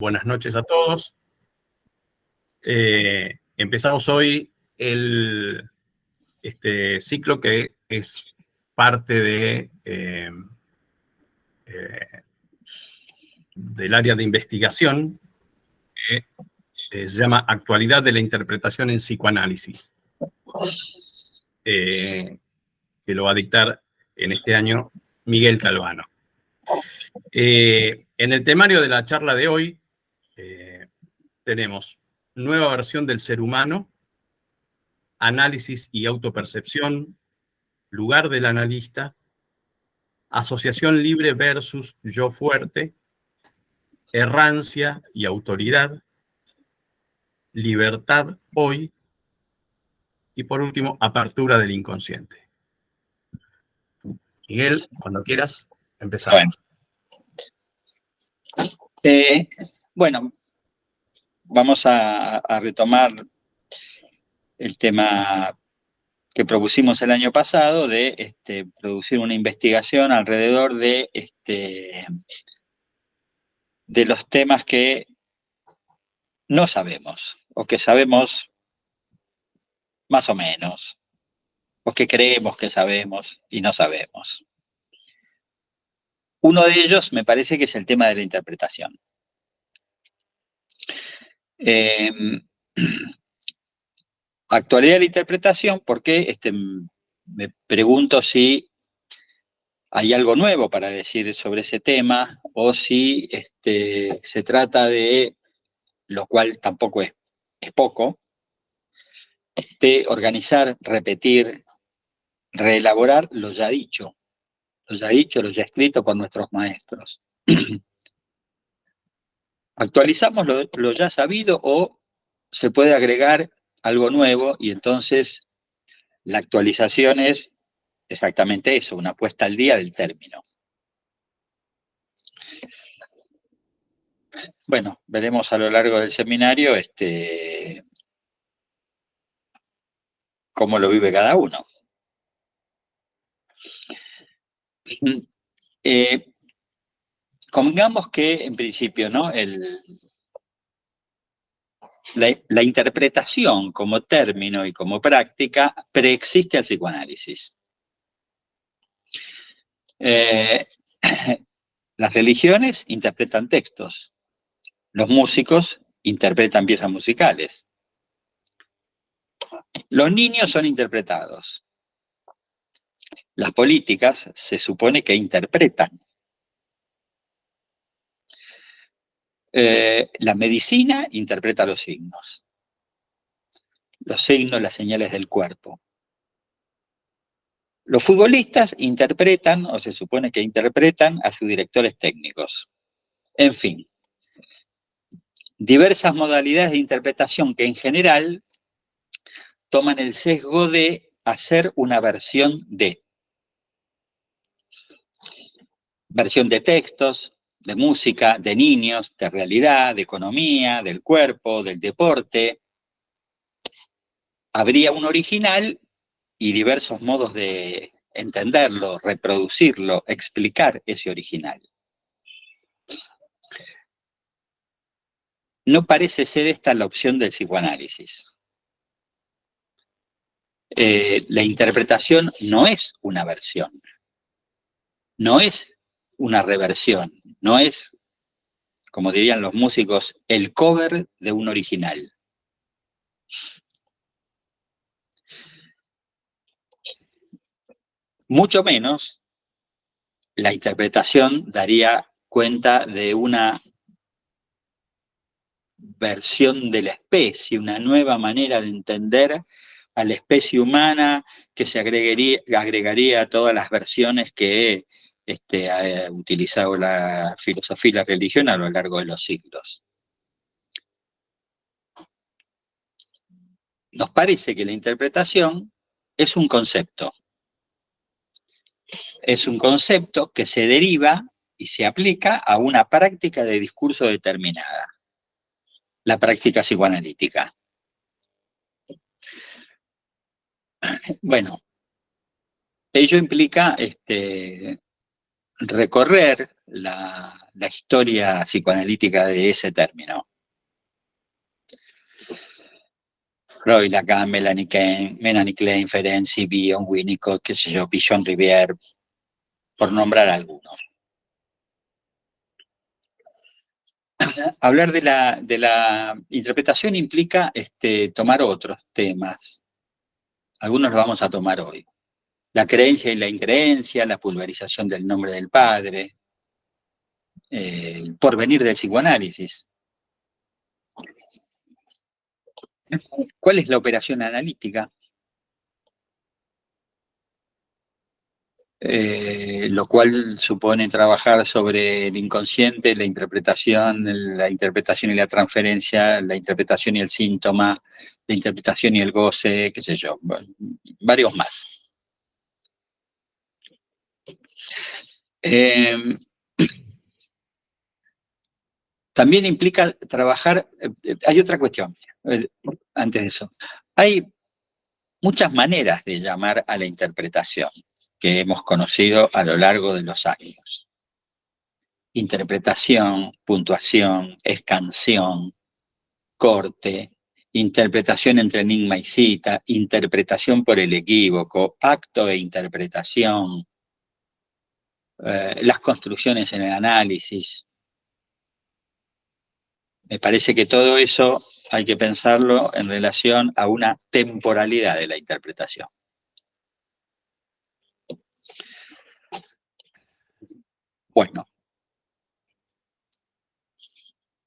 Buenas noches a todos. Empezamos hoy este ciclo que es parte del área de investigación que se llama Actualidad de la Interpretación en Psicoanálisis, que lo va a dictar en este año Miguel Calvano. En el temario de la charla de hoy tenemos nueva versión del ser humano, análisis y autopercepción, lugar del analista, asociación libre versus yo fuerte, errancia y autoridad, libertad hoy, y por último, apertura del inconsciente. Miguel, cuando quieras, empezamos. Bueno, vamos a retomar el tema que propusimos el año pasado de producir una investigación alrededor de los temas que no sabemos, o que sabemos más o menos, o que creemos que sabemos y no sabemos. Uno de ellos me parece que es el tema de la interpretación. Actualidad de la interpretación, porque me pregunto si hay algo nuevo para decir sobre ese tema, o si se trata de, lo cual tampoco es poco, de organizar, repetir, reelaborar lo ya dicho, lo ya escrito por nuestros maestros. ¿Actualizamos lo ya sabido o se puede agregar algo nuevo y entonces la actualización es exactamente eso, una puesta al día del término? Bueno, veremos a lo largo del seminario cómo lo vive cada uno. Convengamos que, en principio, ¿no? La interpretación como término y como práctica preexiste al psicoanálisis. Las religiones interpretan textos. Los músicos interpretan piezas musicales. Los niños son interpretados. Las políticas se supone que interpretan. La medicina interpreta los signos. Los signos, las señales del cuerpo. Los futbolistas interpretan, o se supone que interpretan, a sus directores técnicos. En fin, diversas modalidades de interpretación que en general toman el sesgo de hacer una versión de textos, de música, de niños, de realidad, de economía, del cuerpo, del deporte. Habría un original y diversos modos de entenderlo, reproducirlo, explicar ese original. No parece ser esta la opción del psicoanálisis. La interpretación no es una versión, no es una reversión, no es, como dirían los músicos, el cover de un original. Mucho menos la interpretación daría cuenta de una versión de la especie, una nueva manera de entender a la especie humana que se agregaría a todas las versiones que ha utilizado la filosofía y la religión a lo largo de los siglos. Nos parece que la interpretación es un concepto. Es un concepto que se deriva y se aplica a una práctica de discurso determinada. La práctica psicoanalítica. Bueno, ello implica recorrer la historia psicoanalítica de ese término. Freud, Lacan, Melanie Klein, Ferenczi, Bion, Winnicott, qué sé yo, Pichon Rivière, por nombrar algunos. Hablar de la interpretación implica tomar otros temas. Algunos los vamos a tomar hoy. La creencia y la increencia, la pulverización del nombre del padre, el porvenir del psicoanálisis. ¿Cuál es la operación analítica? Lo cual supone trabajar sobre el inconsciente, la interpretación y la transferencia, la interpretación y el síntoma, la interpretación y el goce, qué sé yo, varios más. También implica trabajar, hay otra cuestión, antes de eso. Hay muchas maneras de llamar a la interpretación que hemos conocido a lo largo de los años. Interpretación, puntuación, escansión, corte, interpretación entre enigma y cita, interpretación por el equívoco, acto e interpretación, las construcciones en el análisis. Me parece que todo eso hay que pensarlo en relación a una temporalidad de la interpretación. Bueno,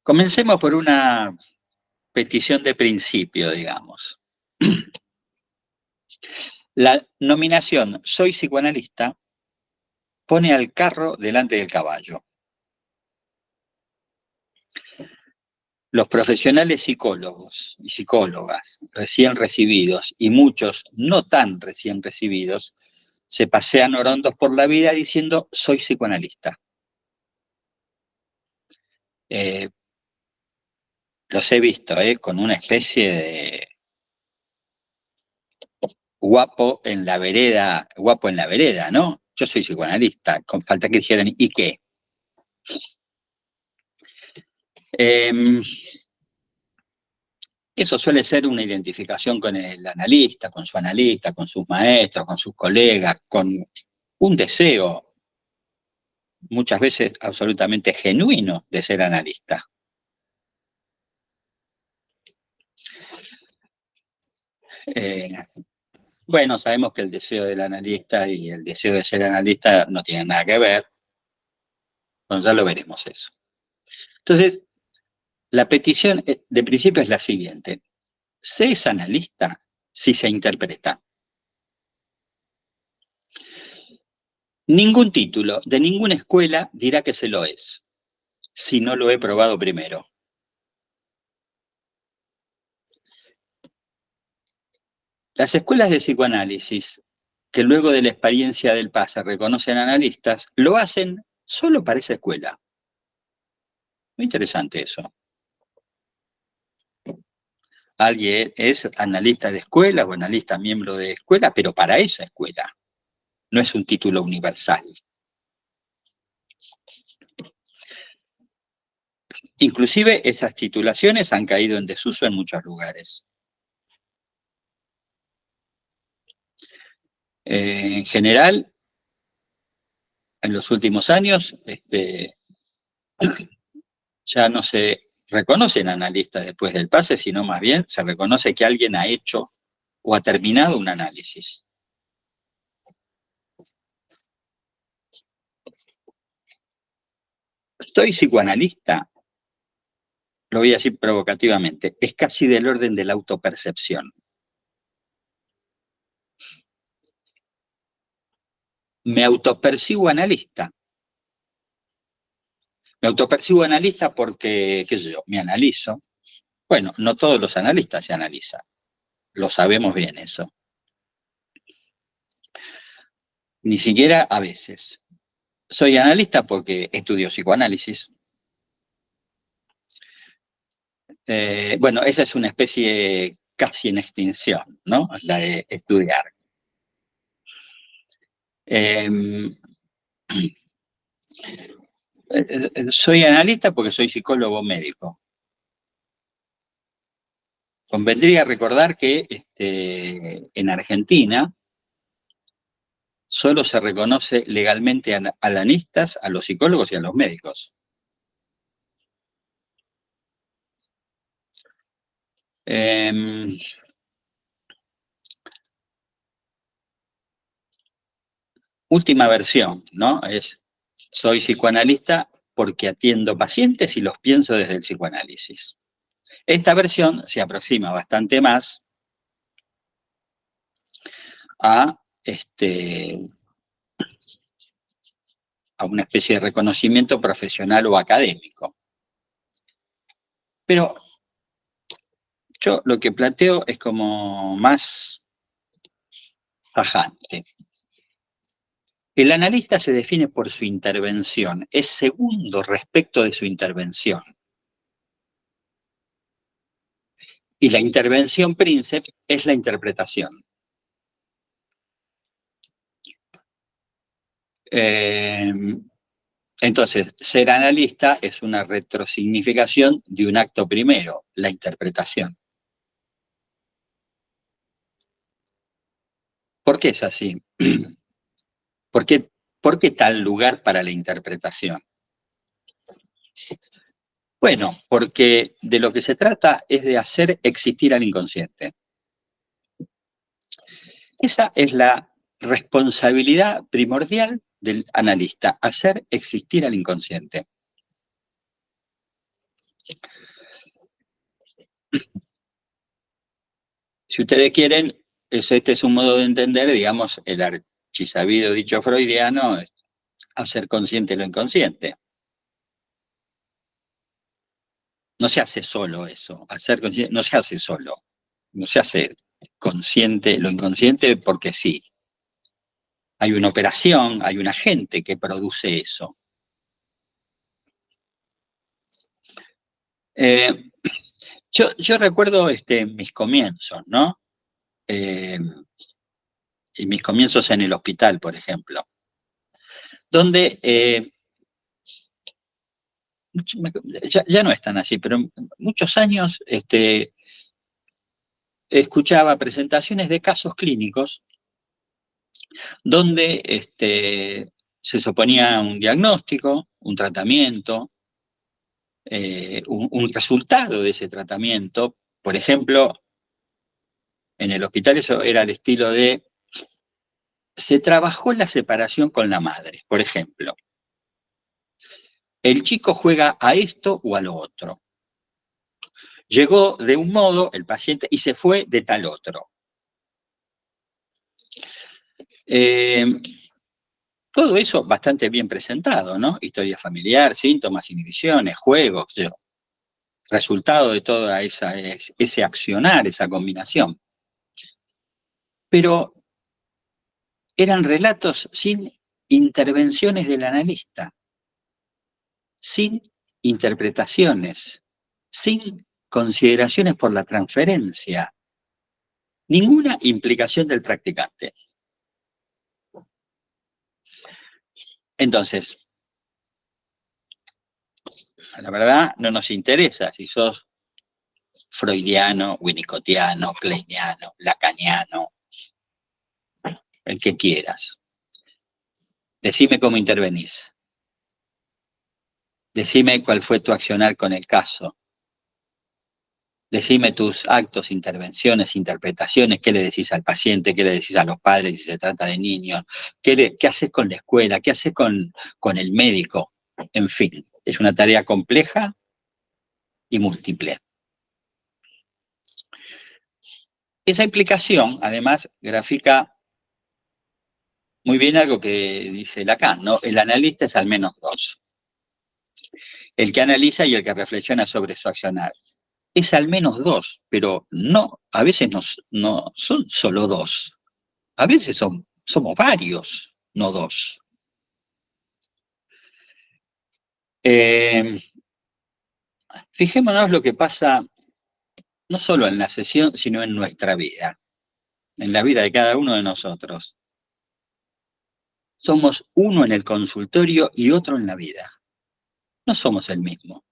comencemos por una petición de principio, digamos. La nominación "soy psicoanalista" pone al carro delante del caballo. Los profesionales psicólogos y psicólogas recién recibidos y muchos no tan recién recibidos se pasean orondos por la vida diciendo "soy psicoanalista". Los he visto, con una especie de guapo en la vereda, ¿no? Yo soy psicoanalista, con falta que dijeran "¿y qué?". Eso suele ser una identificación con el analista, con su analista, con sus maestros, con sus colegas, con un deseo, muchas veces absolutamente genuino, de ser analista. Bueno, sabemos que el deseo del analista y el deseo de ser analista no tienen nada que ver. Bueno, ya lo veremos eso. Entonces, la petición de principio es la siguiente. ¿Se es analista si se interpreta? Ningún título de ninguna escuela dirá que se lo es, si no lo he probado primero. Las escuelas de psicoanálisis, que luego de la experiencia del PASA reconocen analistas, lo hacen solo para esa escuela. Muy interesante eso. Alguien es analista de escuela o analista miembro de escuela, pero para esa escuela. No es un título universal. Inclusive esas titulaciones han caído en desuso en muchos lugares. En general, en los últimos años, ya no se reconocen analistas después del pase, sino más bien se reconoce que alguien ha hecho o ha terminado un análisis. ¿Soy psicoanalista? Lo voy a decir provocativamente, es casi del orden de la autopercepción. Me autopercibo analista. Me autopercibo analista porque, qué sé yo, me analizo. Bueno, no todos los analistas se analizan. Lo sabemos bien eso. Ni siquiera a veces. Soy analista porque estudio psicoanálisis. Bueno, esa es una especie casi en extinción, ¿no? La de estudiar. soy analista porque soy psicólogo médico. Convendría recordar que en Argentina solo se reconoce legalmente analistas a los psicólogos y a los médicos. Última versión, ¿no? Soy psicoanalista porque atiendo pacientes y los pienso desde el psicoanálisis. Esta versión se aproxima bastante más a una especie de reconocimiento profesional o académico. Pero yo lo que planteo es como más tajante. El analista se define por su intervención, es segundo respecto de su intervención. Y la intervención príncipe es la interpretación. Entonces, ser analista es una retrosignificación de un acto primero, la interpretación. ¿Por qué es así? ¿Por qué tal lugar para la interpretación? Bueno, porque de lo que se trata es de hacer existir al inconsciente. Esa es la responsabilidad primordial del analista, hacer existir al inconsciente. Si ustedes quieren, este es un modo de entender, digamos, el archisabido dicho freudiano, hacer consciente lo inconsciente. No se hace solo eso, hacer consciente no se hace solo, no se hace consciente lo inconsciente porque sí. Hay una operación, hay un agente que produce eso. Yo recuerdo mis comienzos, ¿no? Y mis comienzos en el hospital, por ejemplo, donde ya no es tan así, pero muchos años escuchaba presentaciones de casos clínicos donde se suponía un diagnóstico, un tratamiento, un resultado de ese tratamiento. Por ejemplo, en el hospital eso era el estilo de: se trabajó la separación con la madre, por ejemplo. El chico juega a esto o a lo otro. Llegó de un modo el paciente y se fue de tal otro. Todo eso bastante bien presentado, ¿no? Historia familiar, síntomas, inhibiciones, juegos, resultado de todo ese accionar, esa combinación. Pero eran relatos sin intervenciones del analista, sin interpretaciones, sin consideraciones por la transferencia, ninguna implicación del practicante. Entonces, la verdad no nos interesa si sos freudiano, winnicottiano, kleiniano, lacaniano, el que quieras. Decime cómo intervenís. Decime cuál fue tu accionar con el caso. Decime tus actos, intervenciones, interpretaciones, qué le decís al paciente, qué le decís a los padres si se trata de niños, qué haces con la escuela, qué haces con el médico. En fin, es una tarea compleja y múltiple. Esa implicación, además, grafica muy bien algo que dice Lacan, ¿no? El analista es al menos dos. El que analiza y el que reflexiona sobre su accionar. Es al menos dos, pero no, a veces no son solo dos. A veces somos varios, no dos. Fijémonos lo que pasa no solo en la sesión, sino en nuestra vida, en la vida de cada uno de nosotros. Somos uno en el consultorio y otro en la vida. no somos el mismo.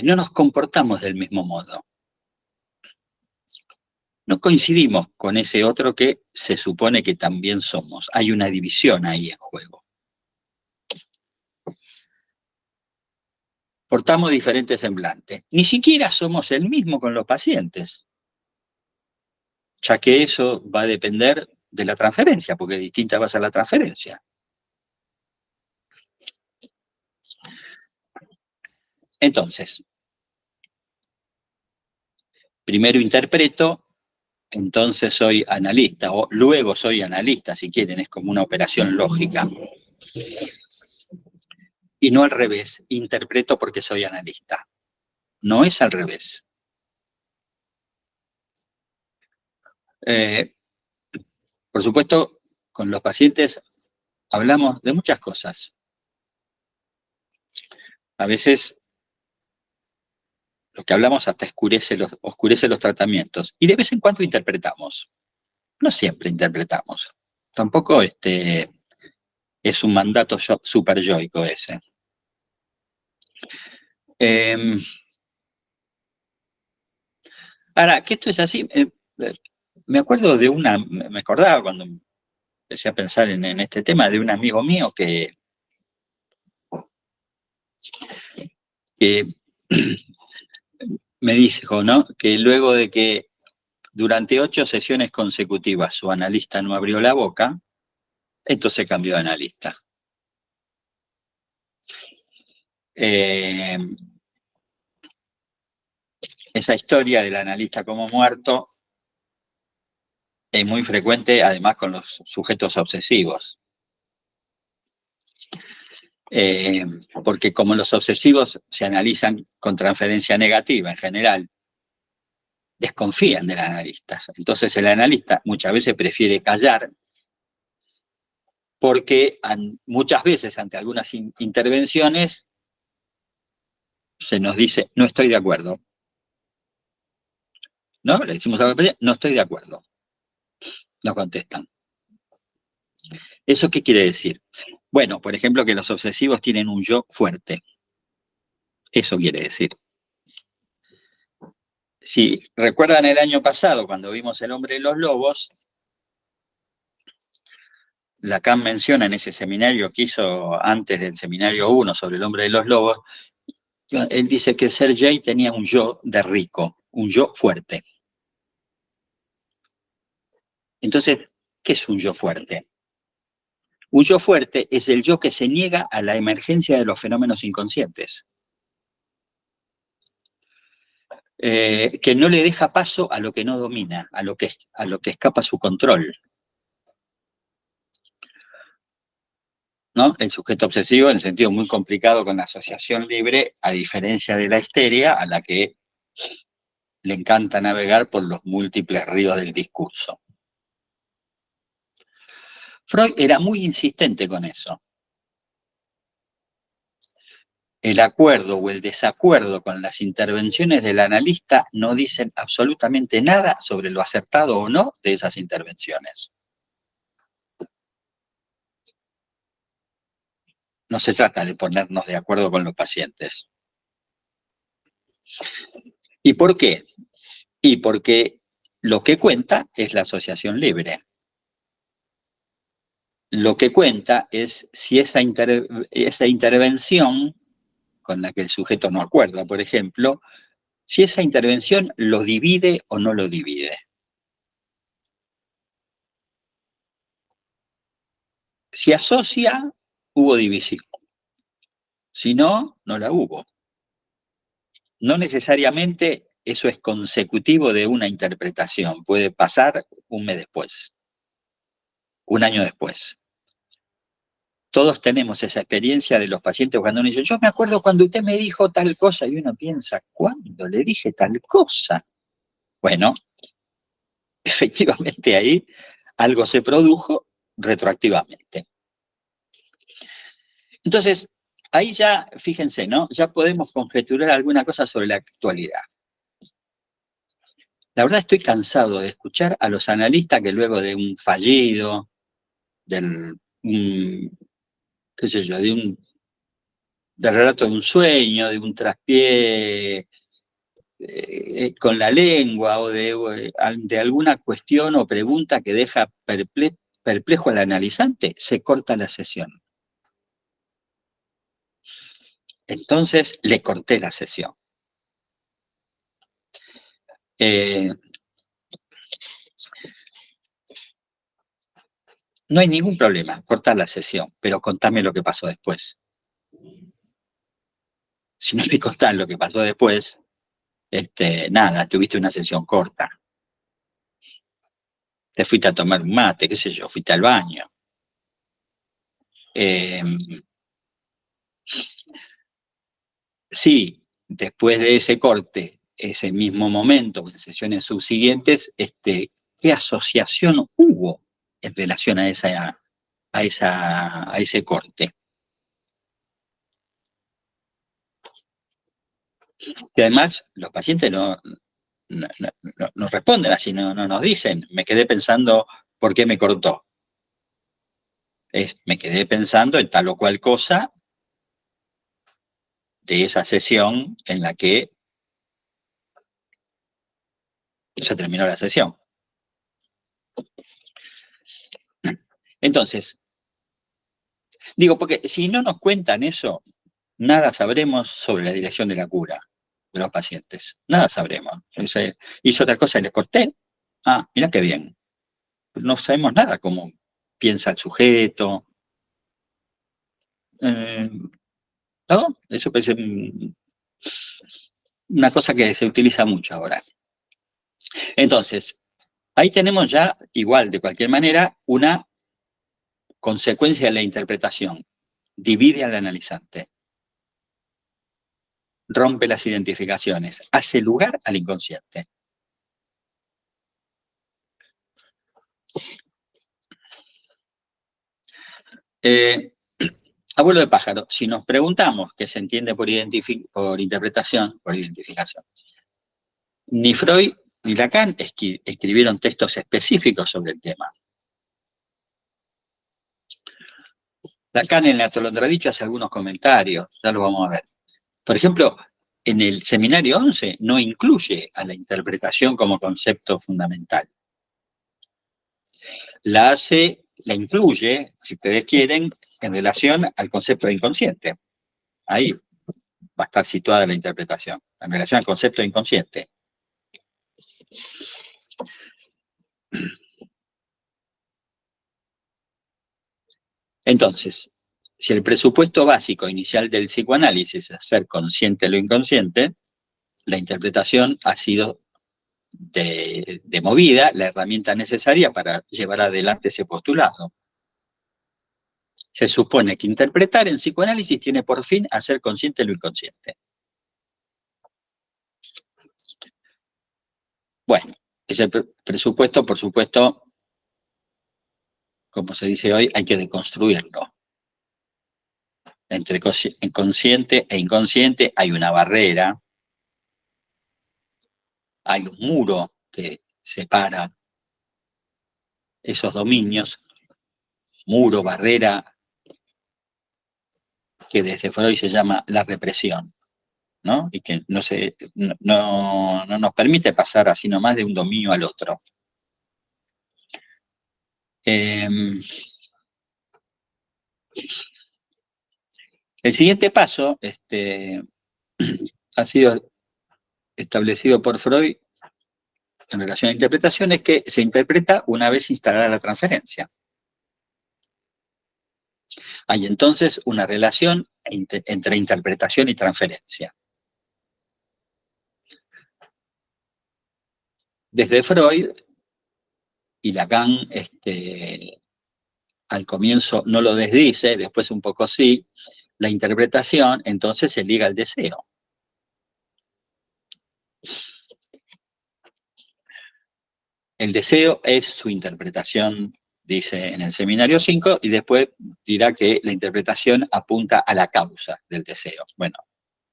No nos comportamos del mismo modo. No coincidimos con ese otro que se supone que también somos. Hay una división ahí en juego. Portamos diferentes semblantes. Ni siquiera somos el mismo con los pacientes, ya que eso va a depender de la transferencia, porque distinta va a ser la transferencia. Entonces, primero interpreto, entonces soy analista, o luego soy analista, si quieren, es como una operación lógica. Y no al revés, interpreto porque soy analista. No es al revés. Por supuesto, con los pacientes hablamos de muchas cosas. A veces lo que hablamos hasta oscurece los tratamientos. Y de vez en cuando interpretamos. No siempre interpretamos. Tampoco es un mandato super yoico ese. Ahora, que esto es así, me acuerdo de me acordaba cuando empecé a pensar en este tema, de un amigo mío que me dijo, ¿no? Que luego de que durante 8 sesiones consecutivas su analista no abrió la boca, entonces cambió de analista. Esa historia del analista como muerto es muy frecuente, además, con los sujetos obsesivos. Porque como los obsesivos se analizan con transferencia negativa en general, desconfían del analista. Entonces el analista muchas veces prefiere callar porque muchas veces ante algunas intervenciones se nos dice, no estoy de acuerdo. ¿No? Le decimos a la paciente, no estoy de acuerdo. No contestan. ¿Eso qué quiere decir? Bueno, por ejemplo, que los obsesivos tienen un yo fuerte. Eso quiere decir. Si recuerdan el año pasado, cuando vimos El hombre de los lobos, Lacan menciona en ese seminario que hizo antes del seminario 1 sobre el hombre de los lobos, él dice que Sergei tenía un yo de rico, un yo fuerte. Entonces, ¿qué es un yo fuerte? Un yo fuerte es el yo que se niega a la emergencia de los fenómenos inconscientes. Que no le deja paso a lo que no domina, a lo que escapa a su control. ¿No? El sujeto obsesivo, en el sentido muy complicado con la asociación libre, a diferencia de la histeria, a la que le encanta navegar por los múltiples ríos del discurso. Freud era muy insistente con eso. El acuerdo o el desacuerdo con las intervenciones del analista no dicen absolutamente nada sobre lo acertado o no de esas intervenciones. No se trata de ponernos de acuerdo con los pacientes. ¿Y por qué? Y porque lo que cuenta es la asociación libre. Lo que cuenta es si esa intervención con la que el sujeto no acuerda, por ejemplo, si esa intervención lo divide o no lo divide. Si asocia, hubo división. Si no, no la hubo. No necesariamente eso es consecutivo de una interpretación. Puede pasar un mes después, un año después. Todos tenemos esa experiencia de los pacientes cuando uno dice, yo me acuerdo cuando usted me dijo tal cosa, y uno piensa, ¿cuándo le dije tal cosa? Bueno, efectivamente ahí algo se produjo retroactivamente. Entonces, ahí ya, fíjense, ¿no? Ya podemos conjeturar alguna cosa sobre la actualidad. La verdad estoy cansado de escuchar a los analistas que luego de un fallido, qué sé yo, del relato de un sueño, de un traspié con la lengua o de alguna cuestión o pregunta que deja perplejo al analizante, se corta la sesión. Entonces le corté la sesión. No hay ningún problema, cortar la sesión, pero contame lo que pasó después. Si no me contás lo que pasó después, nada, tuviste una sesión corta. Te fuiste a tomar un mate, qué sé yo, fuiste al baño. Sí, después de ese corte, ese mismo momento, en sesiones subsiguientes, ¿qué asociación hubo en relación a ese corte? Y además, los pacientes no responden así, no nos dicen, me quedé pensando por qué me cortó. Me quedé pensando en tal o cual cosa de esa sesión en la que se terminó la sesión. Entonces, digo, porque si no nos cuentan eso, nada sabremos sobre la dirección de la cura de los pacientes. Nada sabremos. Entonces, hizo otra cosa y les corté. Ah, mira qué bien. No sabemos nada cómo piensa el sujeto. ¿No? Eso parece una cosa que se utiliza mucho ahora. Entonces, ahí tenemos ya, igual, de cualquier manera, una consecuencia de la interpretación. Divide al analizante. Rompe las identificaciones. Hace lugar al inconsciente. Abuelo de pájaro, si nos preguntamos qué se entiende por interpretación, por identificación, ni Freud ni Lacan escribieron textos específicos sobre el tema. Lacan en la Atolondradicho hace algunos comentarios, ya lo vamos a ver. Por ejemplo, en el seminario 11 no incluye a la interpretación como concepto fundamental. La incluye, si ustedes quieren, en relación al concepto de inconsciente. Ahí va a estar situada la interpretación, en relación al concepto de inconsciente. Entonces, si el presupuesto básico inicial del psicoanálisis es hacer consciente lo inconsciente, la interpretación ha sido de movida la herramienta necesaria para llevar adelante ese postulado. Se supone que interpretar en psicoanálisis tiene por fin hacer consciente lo inconsciente. Bueno, ese presupuesto, por supuesto, como se dice hoy, hay que deconstruirlo. Entre consciente e inconsciente hay una barrera, hay un muro que separa esos dominios, muro, barrera, que desde Freud se llama la represión, ¿no? Y que no nos permite pasar así nomás de un dominio al otro. El siguiente paso ha sido establecido por Freud en relación a interpretación, es que se interpreta una vez instalada la transferencia. Hay entonces una relación entre interpretación y transferencia. Desde Freud, y Lacan al comienzo no lo desdice, después un poco sí, la interpretación entonces se liga al deseo. El deseo es su interpretación, dice en el seminario 5, y después dirá que la interpretación apunta a la causa del deseo. Bueno,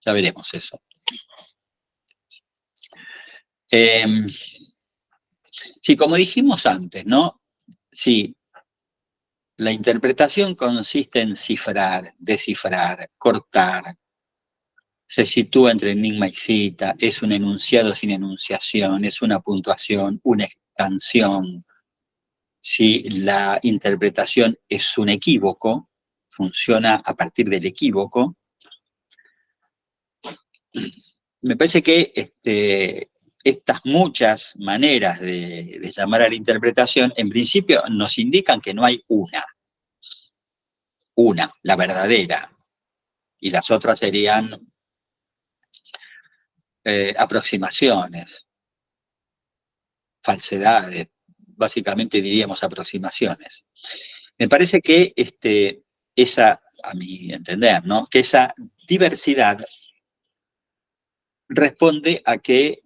ya veremos eso. Sí, como dijimos antes, ¿no? Sí, La interpretación consiste en cifrar, descifrar, cortar, se sitúa entre enigma y cita, es un enunciado sin enunciación, es una puntuación, una expansión. Si la interpretación es un equívoco, funciona a partir del equívoco. Me parece que estas muchas maneras de llamar a la interpretación, en principio nos indican que no hay una, la verdadera, y las otras serían aproximaciones, falsedades, básicamente diríamos aproximaciones. Me parece que esa, a mi entender, ¿no?, que esa diversidad responde a que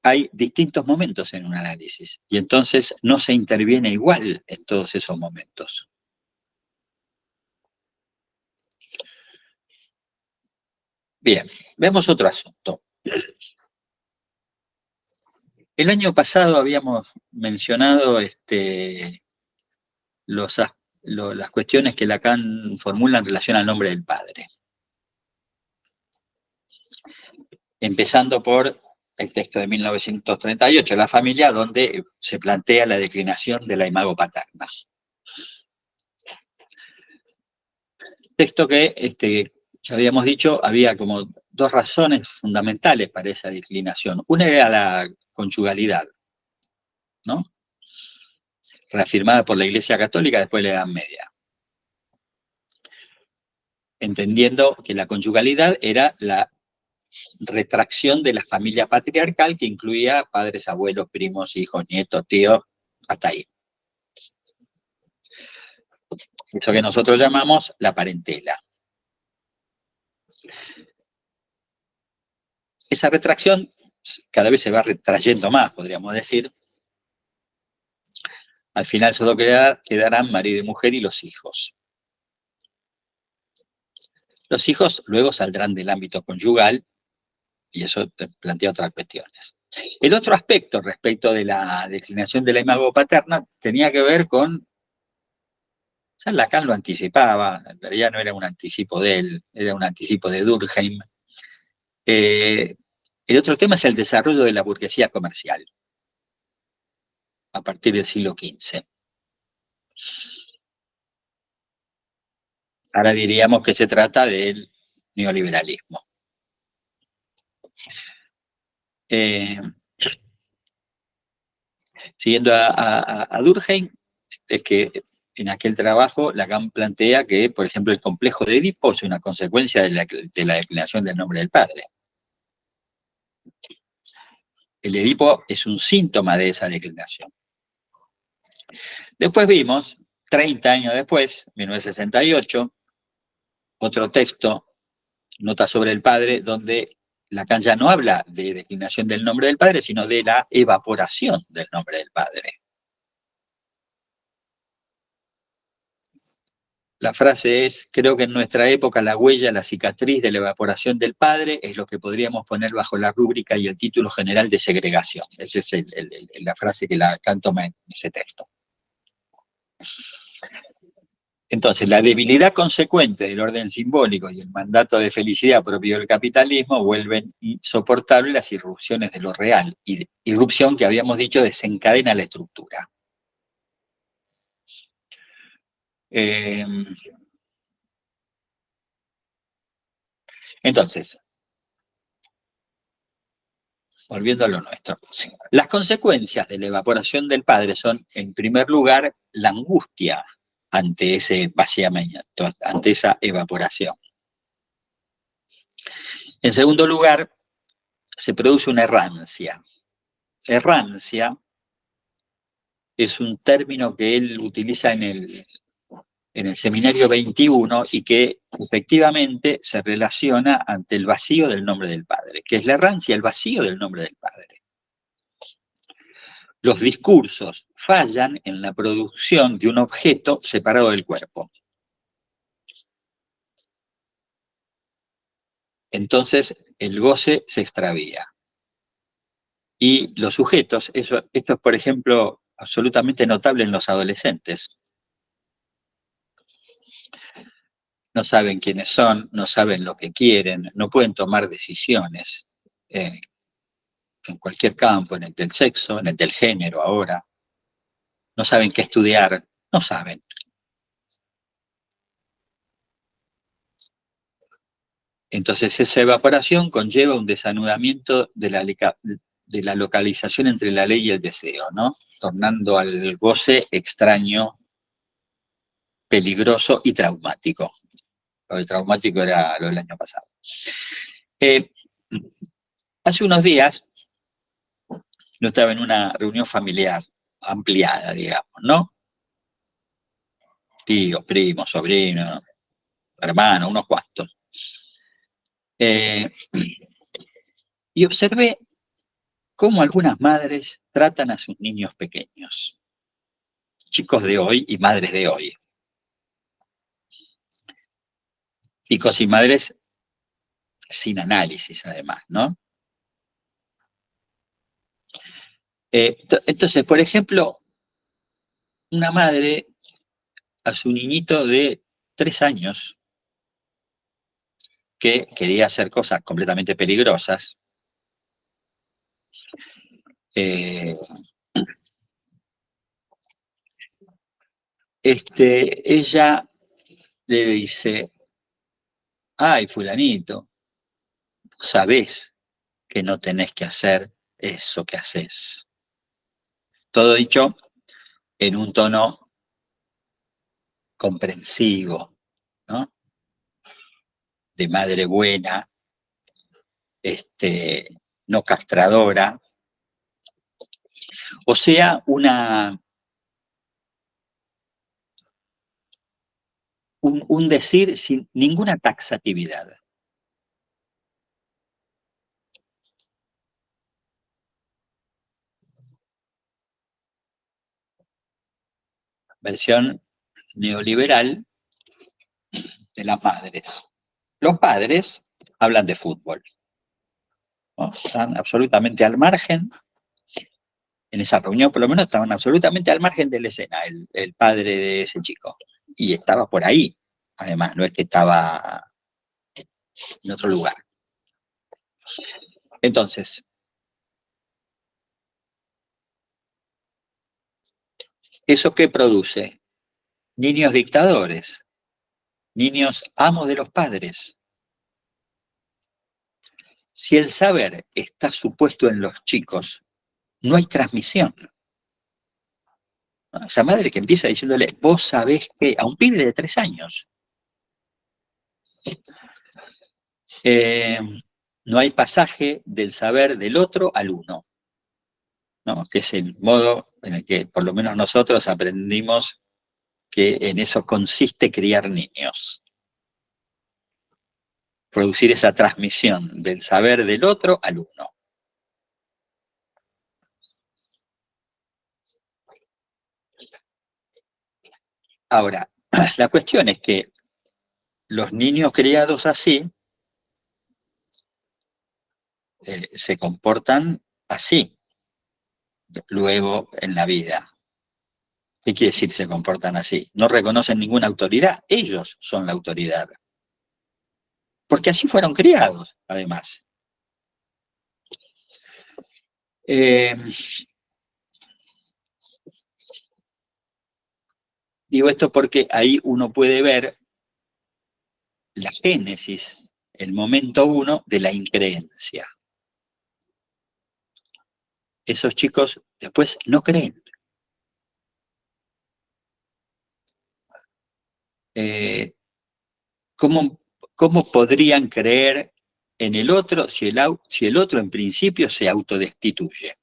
hay distintos momentos en un análisis y entonces no se interviene igual en todos esos momentos. Bien, vemos otro asunto. El año pasado habíamos mencionado las cuestiones que Lacan formula en relación al nombre del padre. Empezando por el texto de 1938, La familia, donde se plantea la declinación de la imago paterna. Texto que, ya habíamos dicho, había como dos razones fundamentales para esa declinación. Una era la conyugalidad, ¿no?, reafirmada por la Iglesia Católica después de la Edad Media, entendiendo que la conyugalidad era la retracción de la familia patriarcal que incluía padres, abuelos, primos, hijos, nietos, tíos, hasta ahí. Eso que nosotros llamamos la parentela. Esa retracción cada vez se va retrayendo más, podríamos decir. Al final solo quedarán marido y mujer y los hijos. Los hijos luego saldrán del ámbito conyugal y eso plantea otras cuestiones. El otro aspecto respecto de la declinación de la imago paterna tenía que ver con, ya Lacan lo anticipaba, en realidad no era un anticipo de él, era un anticipo de Durkheim. El otro tema es el desarrollo de la burguesía comercial a partir del siglo XV. Ahora diríamos que se trata del neoliberalismo. Siguiendo a Durkheim, es que en aquel trabajo Lacan plantea que, por ejemplo, el complejo de Edipo es una consecuencia de la declinación del nombre del padre. El Edipo es un síntoma de esa declinación. Después vimos, 30 años después, 1968, otro texto, Nota sobre el padre, donde Lacan ya no habla de declinación del nombre del padre, sino de la evaporación del nombre del padre. La frase es: creo que en nuestra época la huella, la cicatriz de la evaporación del padre es lo que podríamos poner bajo la rúbrica y el título general de segregación. Esa es la frase que Lacan toma en ese texto. Entonces, la debilidad consecuente del orden simbólico y el mandato de felicidad propio del capitalismo vuelven insoportables las irrupciones de lo real, y irrupción que habíamos dicho desencadena la estructura. Entonces, volviendo a lo nuestro, las consecuencias de la evaporación del padre son, en primer lugar, la angustia ante ese vaciamiento, ante esa evaporación. En segundo lugar, se produce una errancia. Errancia es un término que él utiliza en el seminario 21 y que efectivamente se relaciona ante el vacío del nombre del padre, que es la errancia, el vacío del nombre del padre. Los discursos fallan en la producción de un objeto separado del cuerpo. Entonces el goce se extravía. Y los sujetos, esto es, por ejemplo, absolutamente notable en los adolescentes. no saben quiénes son, no saben lo que quieren, no pueden tomar decisiones en cualquier campo, en el del sexo, en el del género ahora, no saben qué estudiar, no saben. Entonces esa evaporación conlleva un desanudamiento de la localización entre la ley y el deseo, ¿no? Tornando al goce extraño, peligroso y traumático. Lo de traumático era lo del año pasado. Hace unos días yo estaba en una reunión familiar ampliada, digamos, ¿no? Tíos, primos, sobrinos, hermanos, unos cuantos. Y observé cómo algunas madres tratan a sus niños pequeños, chicos de hoy y madres de hoy. Chicos y madres sin análisis, además, ¿no? Entonces, por ejemplo, una madre a su niñito de 3 años que quería hacer cosas completamente peligrosas, ella le dice, ay, fulanito, sabés que no tenés que hacer eso que haces. Todo dicho en un tono comprensivo, ¿no? De madre buena, no castradora. O sea, un decir sin ninguna taxatividad. Versión neoliberal de las madres. Los padres hablan de fútbol, ¿no? Están absolutamente al margen. En esa reunión, por lo menos, estaban absolutamente al margen de la escena, el padre de ese chico. Y estaba por ahí, además, no es que estaba en otro lugar. Entonces, ¿eso qué produce? Niños dictadores, niños amos de los padres. Si el saber está supuesto en los chicos, no hay transmisión. ¿No? Esa madre que empieza diciéndole, vos sabés que, a un pibe de 3 años, no hay pasaje del saber del otro al uno, ¿no? Que es el modo en el que por lo menos nosotros aprendimos que en eso consiste criar niños. Producir esa transmisión del saber del otro al uno. Ahora, la cuestión es que los niños criados así se comportan así luego en la vida. ¿Qué quiere decir se comportan así? No reconocen ninguna autoridad, ellos son la autoridad. Porque así fueron criados, además. Digo esto porque ahí uno puede ver la génesis, el momento uno de la increencia. Esos chicos después no creen. ¿Cómo podrían creer en el otro si el otro en principio se autodestituye?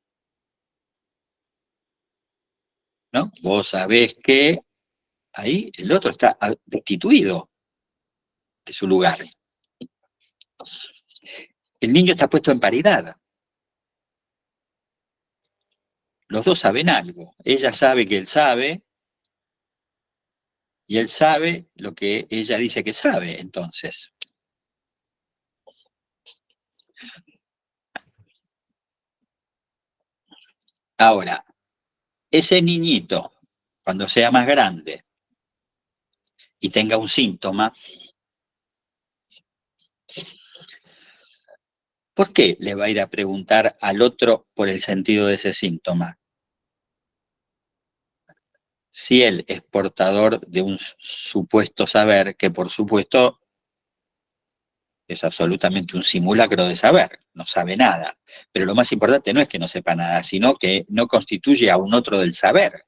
¿No? Vos sabés que ahí el otro está destituido de su lugar. El niño está puesto en paridad. Los dos saben algo. Ella sabe que él sabe y él sabe lo que ella dice que sabe, entonces. Ahora, ese niñito, cuando sea más grande y tenga un síntoma, ¿Por qué le va a ir a preguntar al otro por el sentido de ese síntoma? Si él es portador de un supuesto saber, que por supuesto es absolutamente un simulacro de saber, no sabe nada. Pero lo más importante no es que no sepa nada, sino que no constituye a un otro del saber.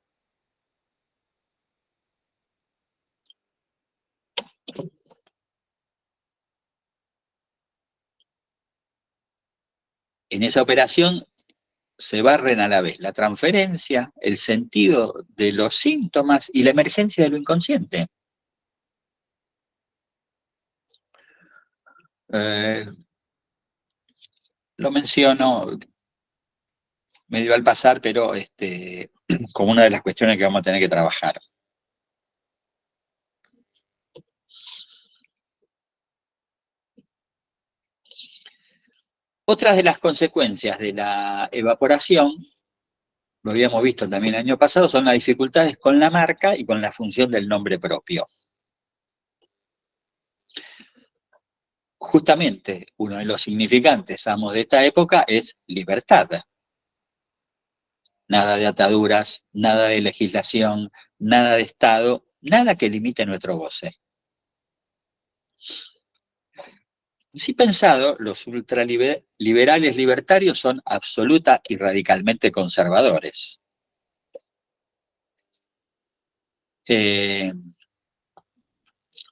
En esa operación se barren a la vez la transferencia, el sentido de los síntomas y la emergencia de lo inconsciente. Lo menciono medio al pasar, pero como una de las cuestiones que vamos a tener que trabajar. Otras de las consecuencias de la evaporación, lo habíamos visto también el año pasado, son las dificultades con la marca y con la función del nombre propio. Justamente uno de los significantes amos de esta época es libertad. Nada de ataduras, nada de legislación, nada de Estado, nada que limite nuestro goce. Si pensado, los ultraliberales libertarios son absoluta y radicalmente conservadores.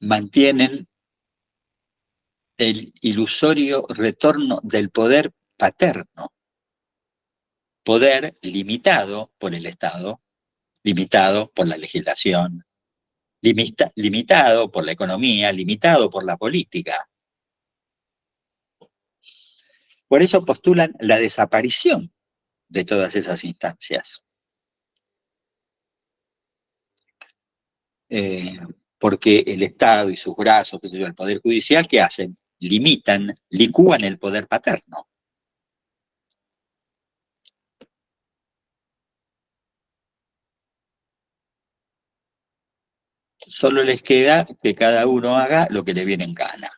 Mantienen el ilusorio retorno del poder paterno, poder limitado por el Estado, limitado por la legislación, limitado por la economía, limitado por la política. Por eso postulan la desaparición de todas esas instancias. Porque el Estado y sus brazos, el Poder Judicial, ¿qué hacen? Limitan, licúan el poder paterno. Solo les queda que cada uno haga lo que le viene en gana,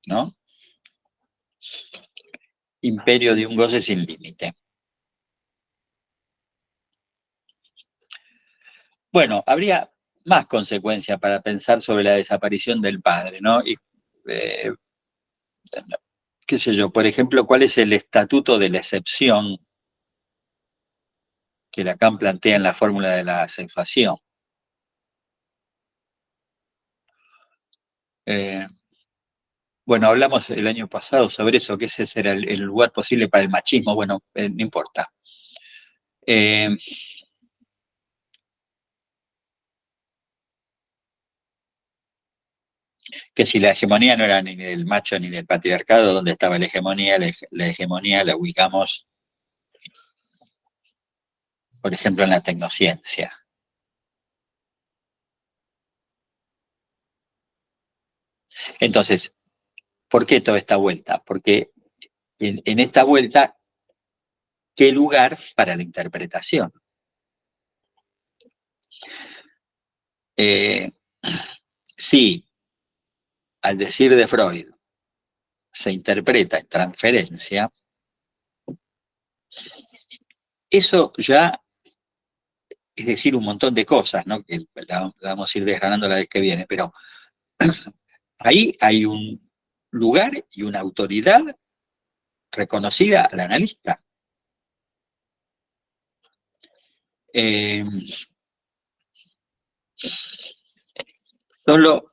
¿no? Imperio de un goce sin límite. Bueno, habría más consecuencias para pensar sobre la desaparición del padre, ¿no? Y, qué sé yo, por ejemplo, ¿cuál es el estatuto de la excepción que Lacan plantea en la fórmula de la sexuación? Bueno, hablamos el año pasado sobre eso, que ese era el lugar posible para el machismo. Bueno, no importa. Que si la hegemonía no era ni del macho ni del patriarcado, ¿dónde estaba la hegemonía? La hegemonía la ubicamos, por ejemplo, en la tecnociencia. Entonces, ¿por qué toda esta vuelta? Porque en esta vuelta, ¿qué lugar para la interpretación? Sí, al decir de Freud, se interpreta en transferencia, eso ya es decir un montón de cosas, ¿no? Que la vamos a ir desgranando la vez que viene, pero ahí hay un lugar y una autoridad reconocida al analista. Solo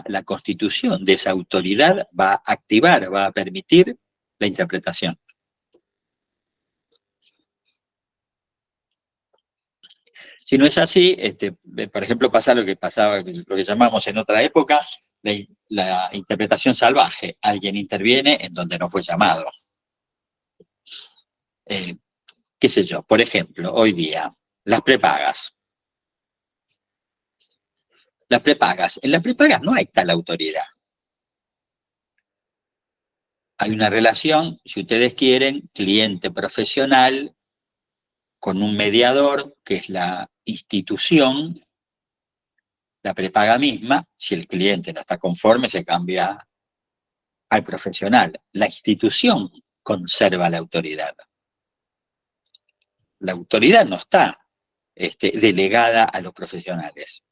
la constitución de esa autoridad va a activar, va a permitir la interpretación. Si no es así, por ejemplo, pasa lo que pasaba, lo que llamamos en otra época, la interpretación salvaje. Alguien interviene en donde no fue llamado. Qué sé yo, por ejemplo, hoy día, las prepagas. Las prepagas. En las prepagas no hay tal autoridad. Hay una relación, si ustedes quieren, cliente profesional con un mediador, que es la institución, la prepaga misma. Si el cliente no está conforme, se cambia al profesional. La institución conserva la autoridad. La autoridad no está delegada a los profesionales,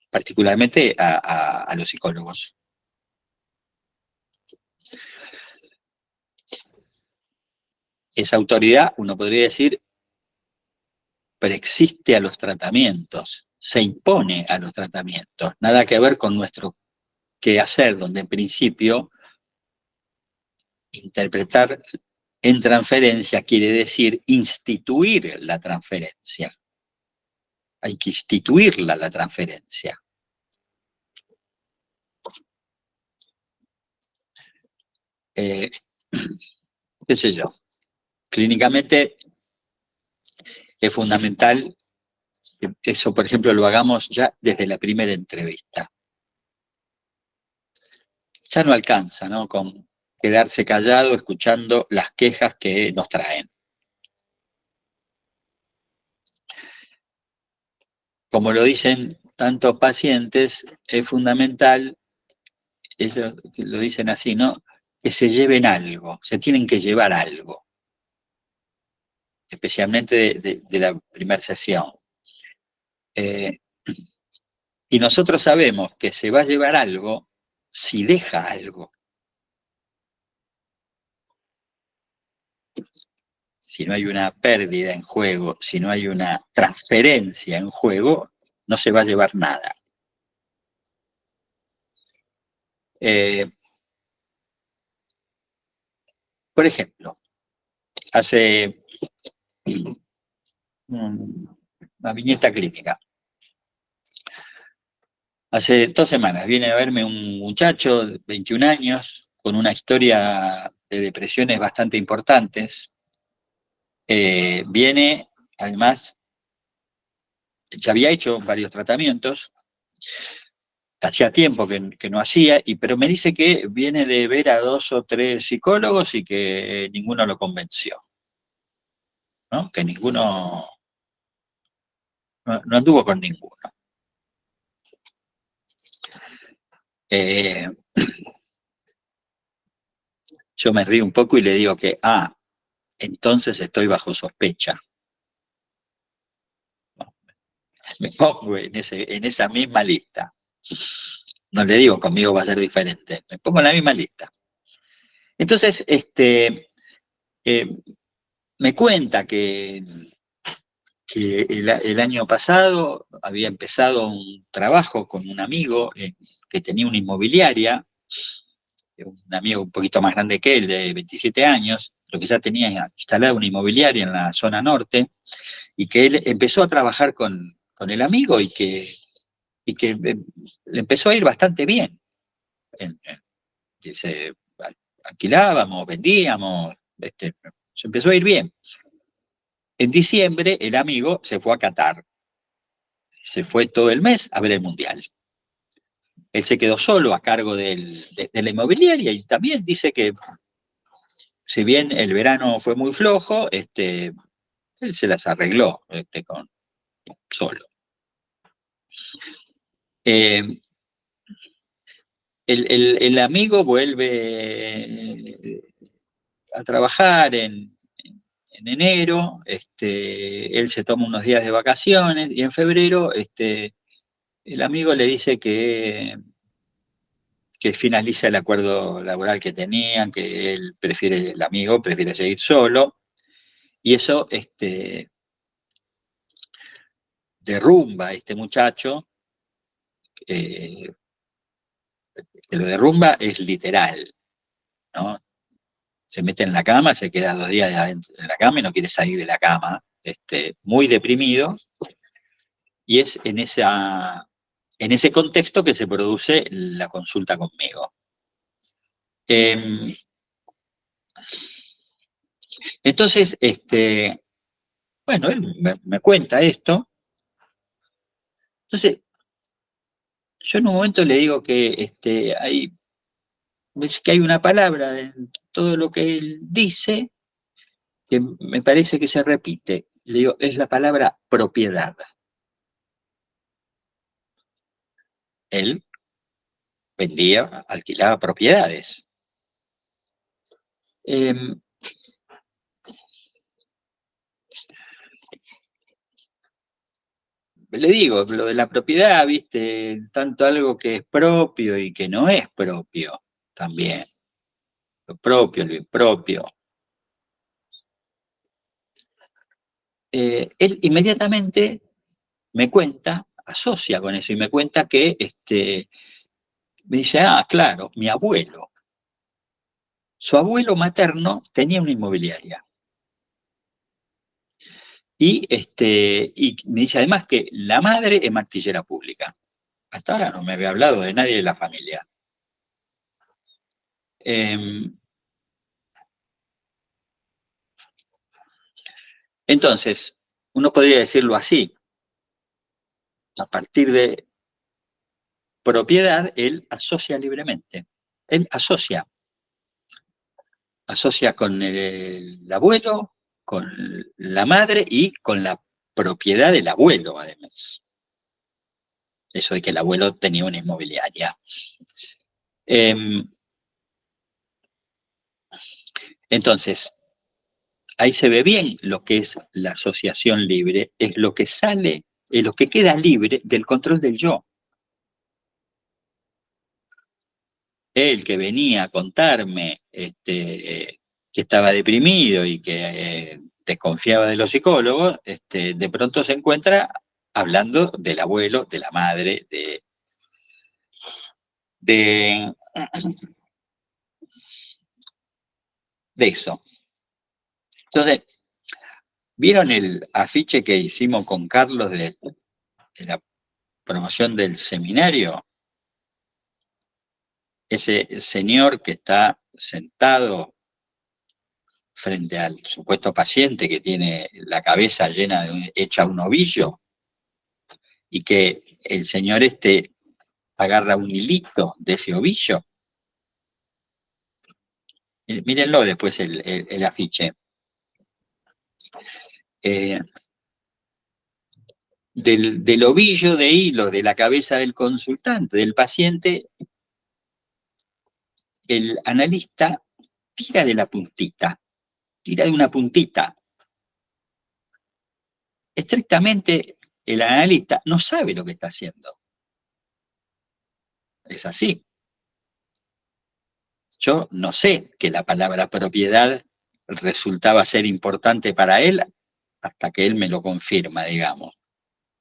particularmente a los psicólogos. Esa autoridad, uno podría decir, preexiste a los tratamientos, se impone a los tratamientos, nada que ver con nuestro quehacer, donde en principio interpretar en transferencia quiere decir instituir la transferencia. Hay que instituirla, la transferencia. ¿Qué sé yo? Clínicamente es fundamental que eso, por ejemplo, lo hagamos ya desde la primera entrevista. Ya no alcanza, ¿no? Con quedarse callado escuchando las quejas que nos traen. Como lo dicen tantos pacientes, es fundamental, ellos lo dicen así, ¿no? Que se lleven algo, se tienen que llevar algo, especialmente de la primera sesión. Y nosotros sabemos que se va a llevar algo si deja algo. Si no hay una pérdida en juego, si no hay una transferencia en juego, no se va a llevar nada. Por ejemplo, hace una viñeta clínica. Hace 2 semanas viene a verme un muchacho de 21 años con una historia de depresiones bastante importantes. Viene, además, ya había hecho varios tratamientos, hacía tiempo que no hacía, pero me dice que viene de ver a 2 o 3 psicólogos y que ninguno lo convenció, ¿no? Que ninguno, no anduvo con ninguno. Yo me río un poco y le digo que, entonces estoy bajo sospecha. Me pongo en esa misma lista. No le digo conmigo va a ser diferente, me pongo en la misma lista. Entonces, me cuenta que el año pasado había empezado un trabajo con un amigo que tenía una inmobiliaria, un amigo un poquito más grande que él, de 27 años, pero que ya tenía instalada una inmobiliaria en la zona norte, y que él empezó a trabajar con el amigo y que le empezó a ir bastante bien. Se alquilábamos, vendíamos, se empezó a ir bien. En diciembre el amigo se fue a Qatar. Se fue todo el mes a ver el Mundial. Él se quedó solo a cargo de la inmobiliaria y también dice que, si bien el verano fue muy flojo, él se las arregló solo. El amigo vuelve a trabajar en enero, él se toma unos días de vacaciones y en febrero el amigo le dice que finaliza el acuerdo laboral que tenían, que el amigo prefiere seguir solo, y eso derrumba a este muchacho, que lo derrumba es literal, ¿no? Se mete en la cama, se queda 2 días adentro de la cama y no quiere salir de la cama, muy deprimido, y es en ese contexto que se produce la consulta conmigo. Entonces, bueno, él me cuenta esto. Entonces, yo en un momento le digo que hay una palabra en todo lo que él dice que me parece que se repite. Le digo, es la palabra propiedad. Él vendía, alquilaba propiedades. Le digo, lo de la propiedad, viste, tanto algo que es propio y que no es propio también. Lo propio, lo impropio. Él inmediatamente me cuenta, asocia con eso y me cuenta que, me dice, ah, claro, mi abuelo, su abuelo materno tenía una inmobiliaria. Y me dice además que la madre es martillera pública. Hasta ahora no me había hablado de nadie de la familia. Entonces, uno podría decirlo así. A partir de propiedad, él asocia libremente. Él asocia con el abuelo, con la madre y con la propiedad del abuelo, además. Eso de que el abuelo tenía una inmobiliaria. Entonces, ahí se ve bien lo que es la asociación libre, es lo que sale, es lo que queda libre del control del yo. Él que venía a contarme que estaba deprimido y que desconfiaba de los psicólogos, de pronto se encuentra hablando del abuelo, de la madre, de, de eso. Entonces, ¿vieron el afiche que hicimos con Carlos de la promoción del seminario? Ese señor que está sentado frente al supuesto paciente que tiene la cabeza llena hecha un ovillo y que el señor agarra un hilito de ese ovillo. Mírenlo después el afiche. Del ovillo de hilo de la cabeza del consultante, del paciente, el analista tira de la puntita, tira de una puntita. Estrictamente, el analista no sabe lo que está haciendo. Es así. Yo no sé que la palabra propiedad resultaba ser importante para él hasta que él me lo confirma, digamos.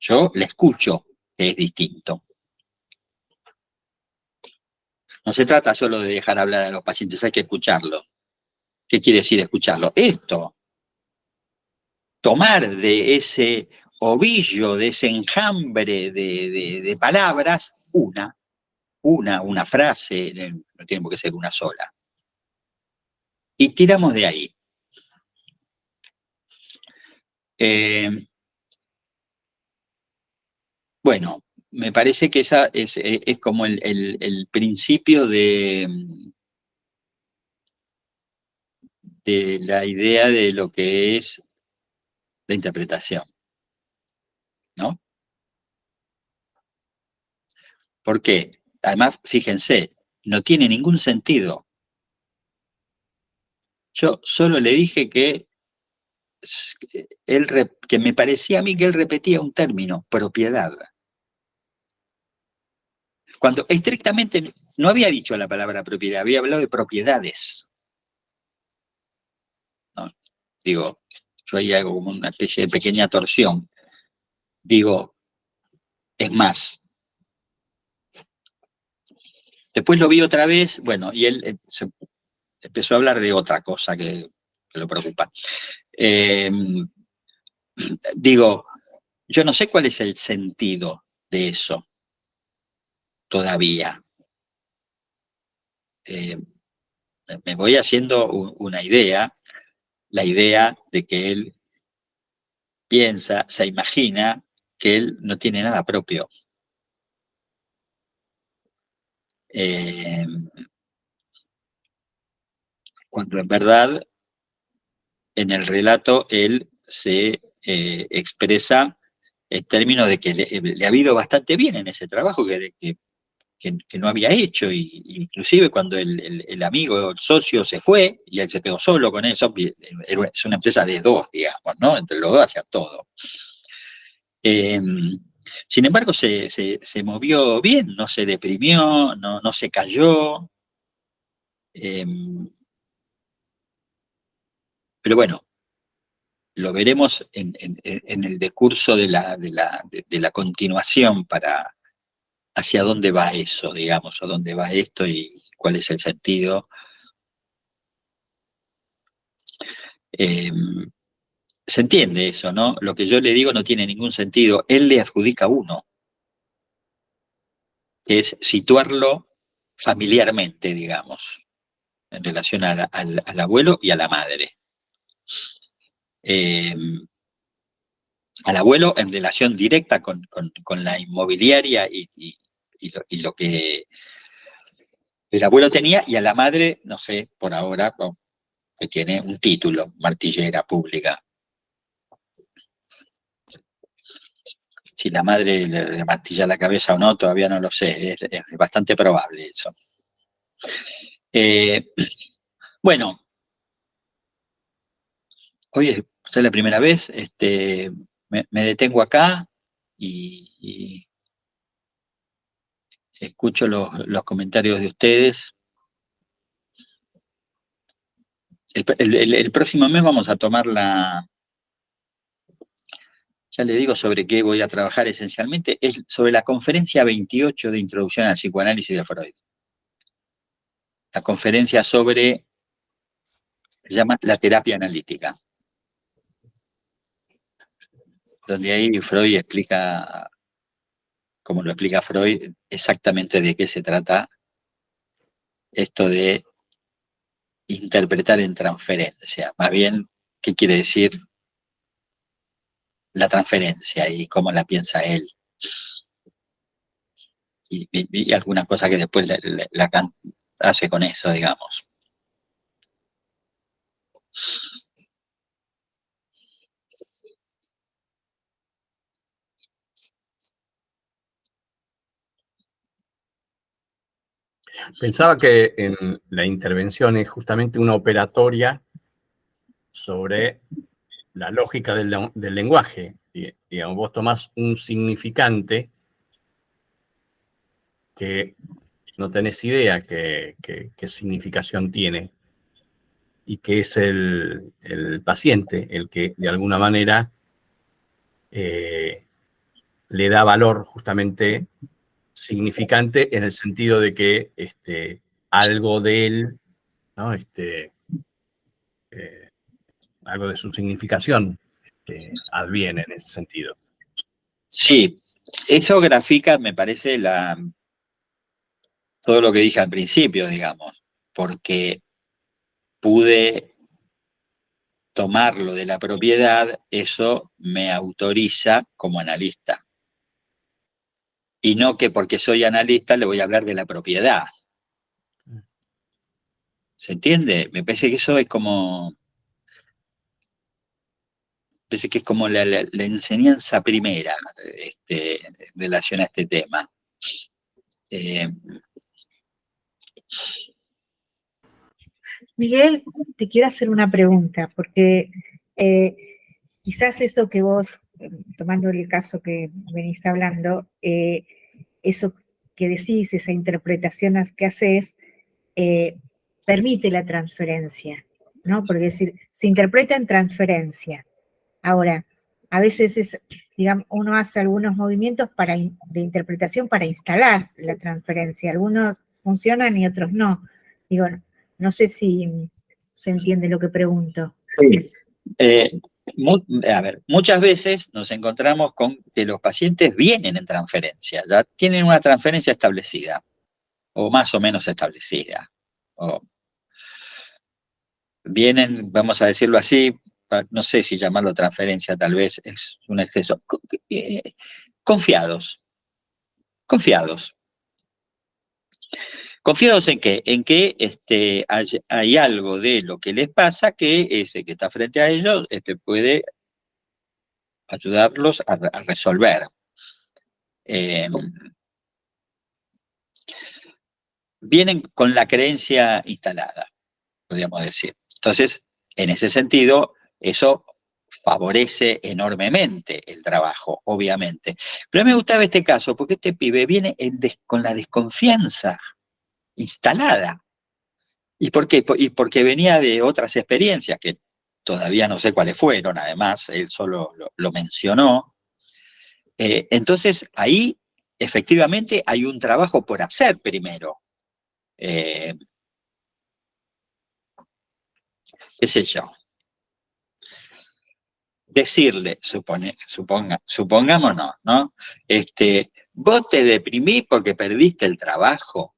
Yo le escucho, que es distinto. No se trata solo de dejar hablar a los pacientes, hay que escucharlo. ¿Qué quiere decir escucharlo? Esto, tomar de ese ovillo, de ese enjambre de palabras, una frase, no tiene por qué ser una sola. Y tiramos de ahí. Bueno, me parece que esa es como el principio de la idea de lo que es la interpretación, ¿no? Porque, además, fíjense, no tiene ningún sentido. Yo solo le dije que me parecía a mí que él repetía un término, propiedad. Cuando estrictamente no había dicho la palabra propiedad, había hablado de propiedades. ¿No? Digo, yo ahí hago como una especie de pequeña torsión. Digo, es más. Después lo vi otra vez, bueno, y él empezó a hablar de otra cosa que lo preocupa. Digo, yo no sé cuál es el sentido de eso todavía. Me voy haciendo una idea, la idea de que él piensa, se imagina que él no tiene nada propio. Cuando en verdad en el relato él se expresa en términos de que le ha ido bastante bien en ese trabajo, que que no había hecho, y inclusive cuando el amigo, el socio se fue, y él se quedó solo con eso, es una empresa de dos, digamos, ¿no? Entre los dos hacía todo. Sin embargo, se movió bien, no se deprimió, no se cayó. Pero bueno, lo veremos en el decurso de la continuación para hacia dónde va eso, digamos, a dónde va esto y cuál es el sentido. Se entiende eso, ¿no? Lo que yo le digo no tiene ningún sentido. Él le adjudica uno, que es situarlo familiarmente, digamos, en relación al abuelo y a la madre. Al abuelo en relación directa con la inmobiliaria y lo que el abuelo tenía, y a la madre, no sé, por ahora, que tiene un título, martillera pública. Si la madre le martilla la cabeza o no, todavía no lo sé, es bastante probable eso. Bueno, hoy es la primera vez, me detengo acá y escucho los comentarios de ustedes. El próximo mes vamos a tomar ya le digo sobre qué voy a trabajar esencialmente, es sobre la conferencia 28 de Introducción al Psicoanálisis de Freud. La conferencia se llama La terapia analítica, donde ahí Freud explica, como lo explica Freud, exactamente de qué se trata esto de interpretar en transferencia. Más bien, ¿qué quiere decir la transferencia y cómo la piensa él? Y alguna cosa que después Lacan hace con eso, digamos. Pensaba que en la intervención es justamente una operatoria sobre la lógica del lenguaje. Digamos, vos tomás un significante que no tenés idea qué significación tiene, y que es el paciente el que de alguna manera le da valor justamente significante, en el sentido de que algo de él, ¿no? Algo de su significación adviene en ese sentido. Sí, eso grafica, me parece, todo lo que dije al principio, digamos, porque pude tomarlo de la propiedad, eso me autoriza como analista. Y no que porque soy analista le voy a hablar de la propiedad. ¿Se entiende? Me parece que eso es como... Parece que es como la enseñanza primera en relación a este tema. Miguel, te quiero hacer una pregunta, porque quizás eso que vos, tomando el caso que venís hablando, eso que decís, esa interpretación que haces, permite la transferencia, ¿no? Porque es decir, se interpreta en transferencia. Ahora, a veces digamos, uno hace algunos movimientos de interpretación para instalar la transferencia. Algunos funcionan y otros no. Digo, no sé si se entiende lo que pregunto. Sí. A ver, muchas veces nos encontramos con que los pacientes vienen en transferencia, ya tienen una transferencia establecida, o más o menos establecida. O vienen, vamos a decirlo así, no sé si llamarlo transferencia, tal vez es un exceso. Confiados. Confiados. ¿Confiados en qué? En que hay algo de lo que les pasa que ese que está frente a ellos puede ayudarlos a resolver. vienen con la creencia instalada, podríamos decir. Entonces, en ese sentido, eso favorece enormemente el trabajo, obviamente. Pero a mí me gustaba este caso, porque este pibe viene con la desconfianza instalada. ¿Y por qué? Y porque venía de otras experiencias que todavía no sé cuáles fueron, además, él solo lo mencionó. Entonces, ahí efectivamente hay un trabajo por hacer primero. ¿Qué sé yo? Decirle, supongámonos, ¿no? Vos te deprimís porque perdiste el trabajo.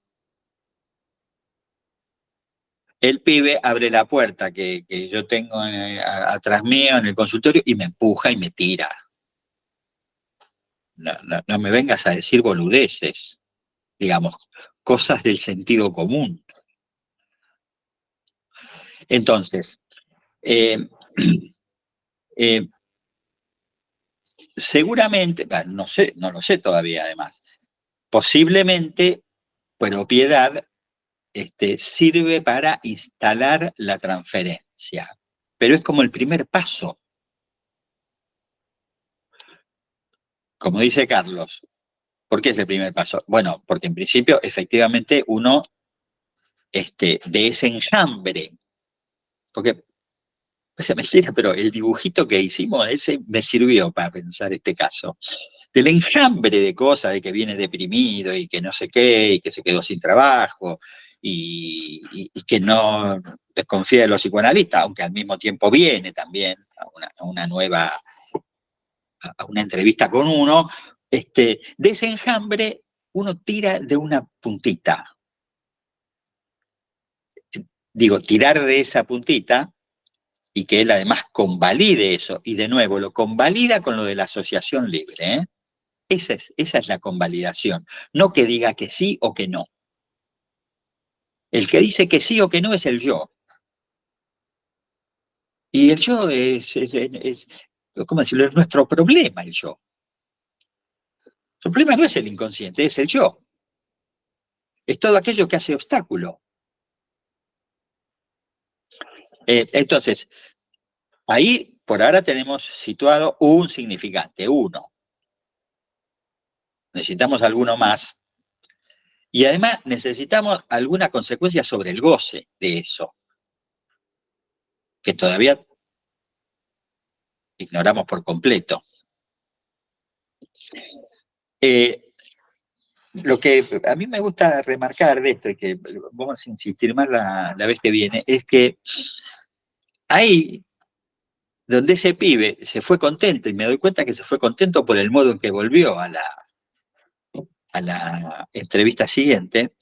El pibe abre la puerta que yo tengo atrás mío en el consultorio y me empuja y me tira. No me vengas a decir boludeces, digamos, cosas del sentido común. Entonces, eh, seguramente, no sé, no lo sé todavía además, posiblemente propiedad sirve para instalar la transferencia, pero es como el primer paso. Como dice Carlos, ¿por qué es el primer paso? Bueno, porque en principio efectivamente uno de ese enjambre, porque parece mentira, pero el dibujito que hicimos, ese me sirvió para pensar este caso. Del enjambre de cosas, de que viene deprimido y que no sé qué, y que se quedó sin trabajo, y que no desconfía de los psicoanalistas, aunque al mismo tiempo viene también a una nueva, a una entrevista con uno, de ese enjambre uno tira de una puntita. Digo, tirar de esa puntita y que él además convalide eso, y de nuevo lo convalida con lo de la asociación libre, ¿eh? Esa es la convalidación, no que diga que sí o que no. El que dice que sí o que no es el yo. Y el yo ¿cómo decirlo? Es nuestro problema, el yo. El problema no es el inconsciente, es el yo. Es todo aquello que hace obstáculo. Entonces, ahí por ahora tenemos situado un significante, uno. Necesitamos alguno más. Y además necesitamos alguna consecuencia sobre el goce de eso, que todavía ignoramos por completo. Lo que a mí me gusta remarcar de esto, y que vamos a insistir más la vez que viene, es que ahí donde ese pibe se fue contento, y me doy cuenta que se fue contento por el modo en que volvió a la entrevista siguiente,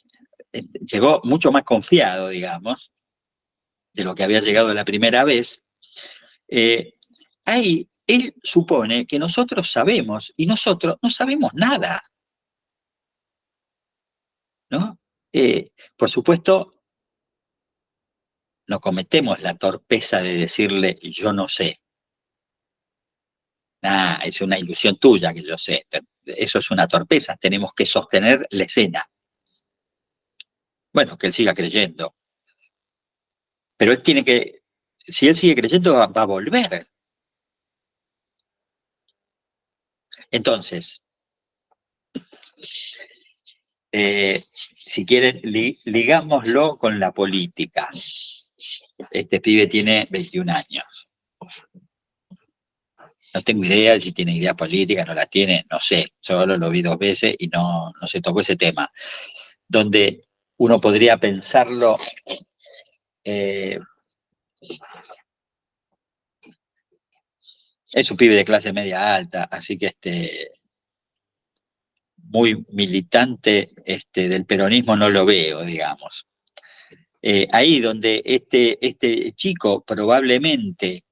llegó mucho más confiado, digamos, de lo que había llegado la primera vez. Ahí él supone que nosotros sabemos, y nosotros no sabemos nada, ¿no? Por supuesto, no cometemos la torpeza de decirle yo no sé. Es una ilusión tuya que yo sé. Eso es una torpeza. Tenemos que sostener la escena. Bueno, que él siga creyendo. Pero él tiene que, si él sigue creyendo, va a volver. Entonces, si quieren, ligámoslo con la política. Este pibe tiene 21 años. No tengo idea de si tiene idea política, no la tiene, no sé. Solo lo vi 2 veces y no se tocó ese tema. Donde uno podría pensarlo, es un pibe de clase media alta, así que muy militante del peronismo no lo veo, digamos. Ahí donde este chico probablemente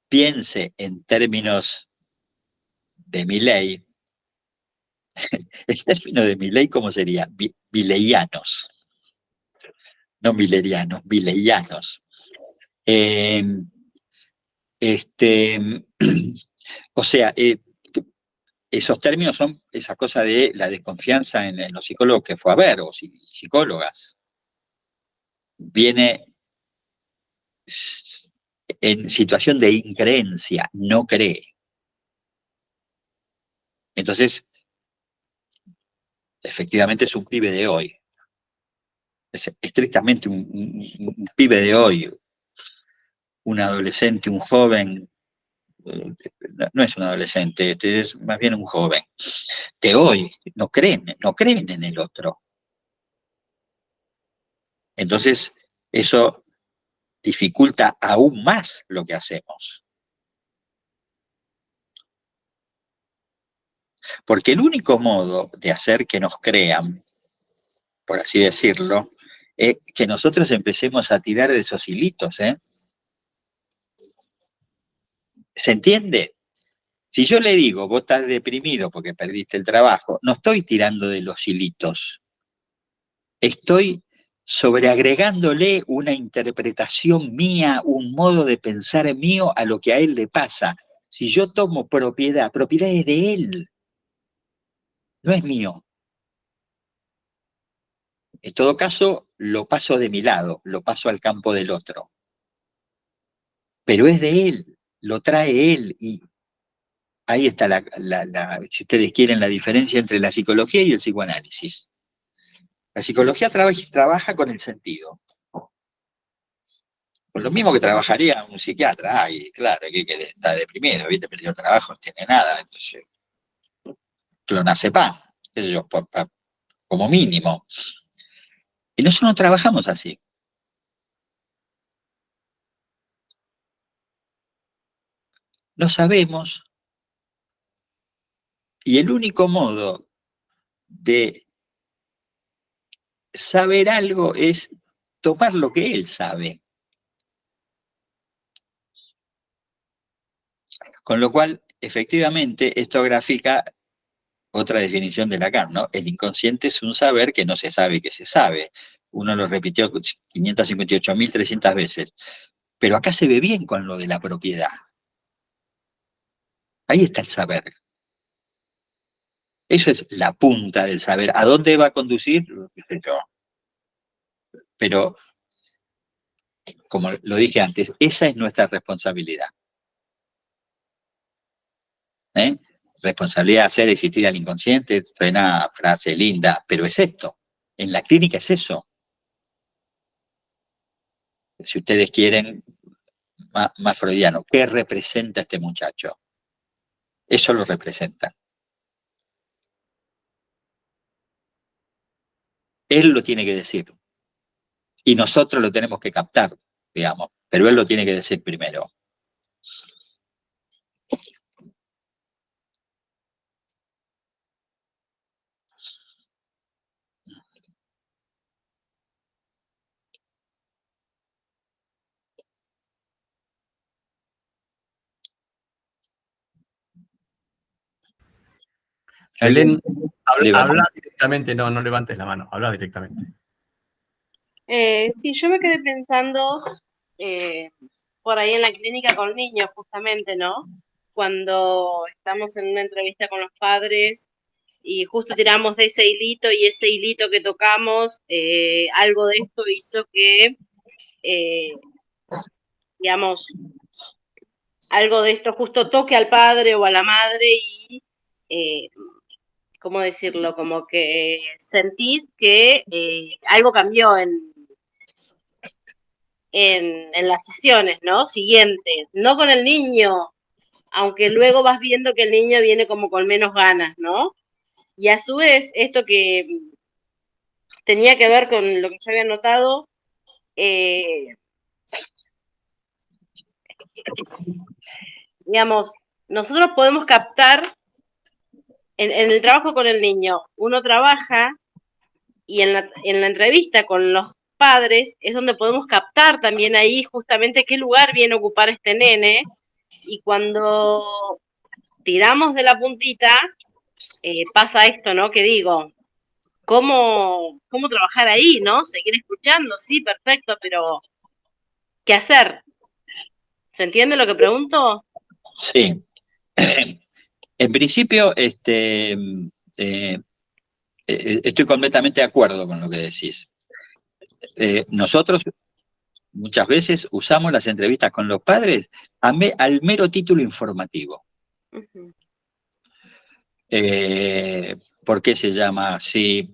piense en términos de Milei, el término de Milei, ¿cómo sería? Vileianos, no milerianos, vileianos. O sea, esos términos son esa cosa de la desconfianza en los psicólogos que fue a ver, o psicólogas. Viene en situación de increencia, no cree. Entonces, efectivamente es un pibe de hoy. Es estrictamente un pibe de hoy, un adolescente, un joven, no es un adolescente, es más bien un joven de hoy, no creen en el otro. Entonces, eso dificulta aún más lo que hacemos. Porque el único modo de hacer que nos crean, por así decirlo, es que nosotros empecemos a tirar de esos hilitos, ¿eh? ¿Se entiende? Si yo le digo, vos estás deprimido porque perdiste el trabajo, no estoy tirando de los hilitos. Estoy sobreagregándole una interpretación mía, un modo de pensar mío a lo que a él le pasa. Si yo tomo propiedad es de él, no es mío. En todo caso, lo paso de mi lado, lo paso al campo del otro. Pero es de él, lo trae él, y ahí está si ustedes quieren, la diferencia entre la psicología y el psicoanálisis. La psicología trabaja con el sentido. Con lo mismo que trabajaría un psiquiatra. Ay, claro, ¿qué querés? Está deprimido, ¿viste? Perdió trabajo, no tiene nada. Entonces, clonazepam, qué sé yo, como mínimo. Y nosotros no trabajamos así. No sabemos. Y el único modo de saber algo es tomar lo que él sabe. Con lo cual, efectivamente, esto grafica otra definición de Lacan, ¿no? El inconsciente es un saber que no se sabe que se sabe. Uno lo repitió 558.300 veces. Pero acá se ve bien con lo de la propiedad. Ahí está el saber. Eso es la punta del saber. ¿A dónde va a conducir? No sé yo. Pero, como lo dije antes, esa es nuestra responsabilidad. ¿Eh? Responsabilidad de hacer existir al inconsciente, suena frase linda, pero es esto. En la clínica es eso. Si ustedes quieren, más freudiano, ¿qué representa este muchacho? Eso lo representa. Él lo tiene que decir. Y nosotros lo tenemos que captar, digamos, pero él lo tiene que decir primero. Belén, habla directamente, no levantes la mano, habla directamente. Sí, yo me quedé pensando por ahí en la clínica con niños, justamente, ¿no? Cuando estamos en una entrevista con los padres y justo tiramos de ese hilito y ese hilito que tocamos, algo de esto hizo que, digamos, algo de esto justo toque al padre o a la madre y, ¿cómo decirlo? Como que sentís que algo cambió en las sesiones, ¿no? Siguientes, no con el niño, aunque luego vas viendo que el niño viene como con menos ganas, ¿no? Y a su vez, esto que tenía que ver con lo que yo había notado, digamos, nosotros podemos captar en el trabajo con el niño, uno trabaja y en la entrevista con los padres es donde podemos captar también ahí justamente qué lugar viene a ocupar este nene, y cuando tiramos de la puntita, pasa esto, ¿no? Que digo, ¿cómo trabajar ahí, no? Seguir escuchando, sí, perfecto, pero ¿qué hacer? ¿Se entiende lo que pregunto? Sí. En principio, estoy completamente de acuerdo con lo que decís. Nosotros muchas veces usamos las entrevistas con los padres al mero título informativo. Ujú. ¿Por qué se llama así?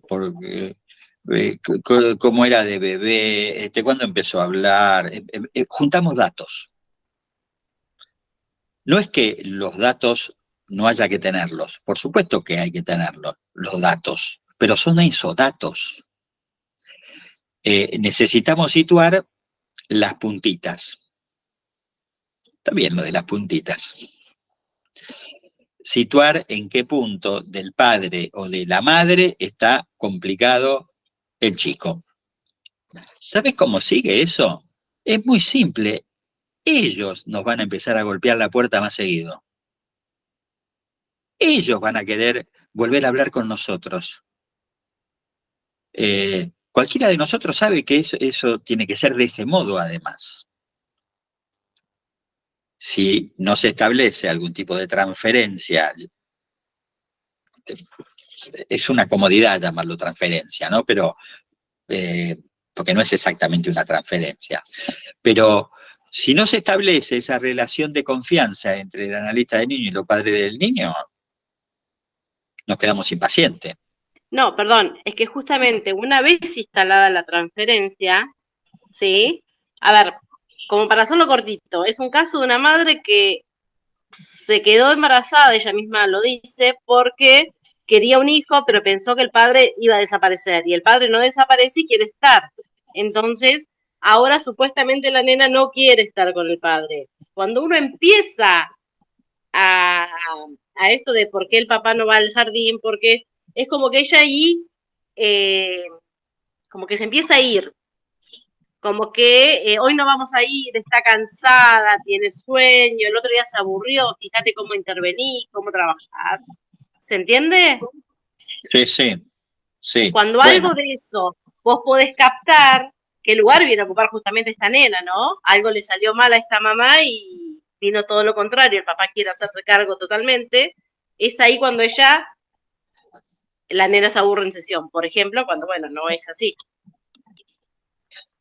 ¿Cómo era de bebé? ¿Cuándo empezó a hablar? Juntamos datos. No es que los datos no haya que tenerlos, por supuesto que hay que tenerlos, los datos, pero son esos datos. Necesitamos situar las puntitas. Está bien lo de las puntitas. Situar en qué punto del padre o de la madre está complicado el chico. ¿Sabes cómo sigue eso? Es muy simple. Ellos nos van a empezar a golpear la puerta más seguido. Ellos van a querer volver a hablar con nosotros. Cualquiera de nosotros sabe que eso tiene que ser de ese modo, además. Si no se establece algún tipo de transferencia, es una comodidad llamarlo transferencia, ¿no? Pero, porque no es exactamente una transferencia. Pero si no se establece esa relación de confianza entre el analista del niño y los padres del niño, nos quedamos impacientes. No, perdón, es que justamente una vez instalada la transferencia, ¿sí? A ver, como para hacerlo cortito, es un caso de una madre que se quedó embarazada, ella misma lo dice, porque quería un hijo, pero pensó que el padre iba a desaparecer, y el padre no desaparece y quiere estar. Entonces, ahora supuestamente la nena no quiere estar con el padre. Cuando uno empieza a, a esto de por qué el papá no va al jardín, porque es como que ella ahí, como que se empieza a ir, como que hoy no vamos a ir, está cansada, tiene sueño, el otro día se aburrió, fíjate cómo intervenís, cómo trabajar. ¿Se entiende? Sí, sí, sí. Cuando algo de eso vos podés captar, qué lugar viene a ocupar justamente esta nena, ¿no? Algo le salió mal a esta mamá y vino todo lo contrario, el papá quiere hacerse cargo totalmente, es ahí cuando la nena se aburre en sesión, por ejemplo, cuando, bueno, no es así.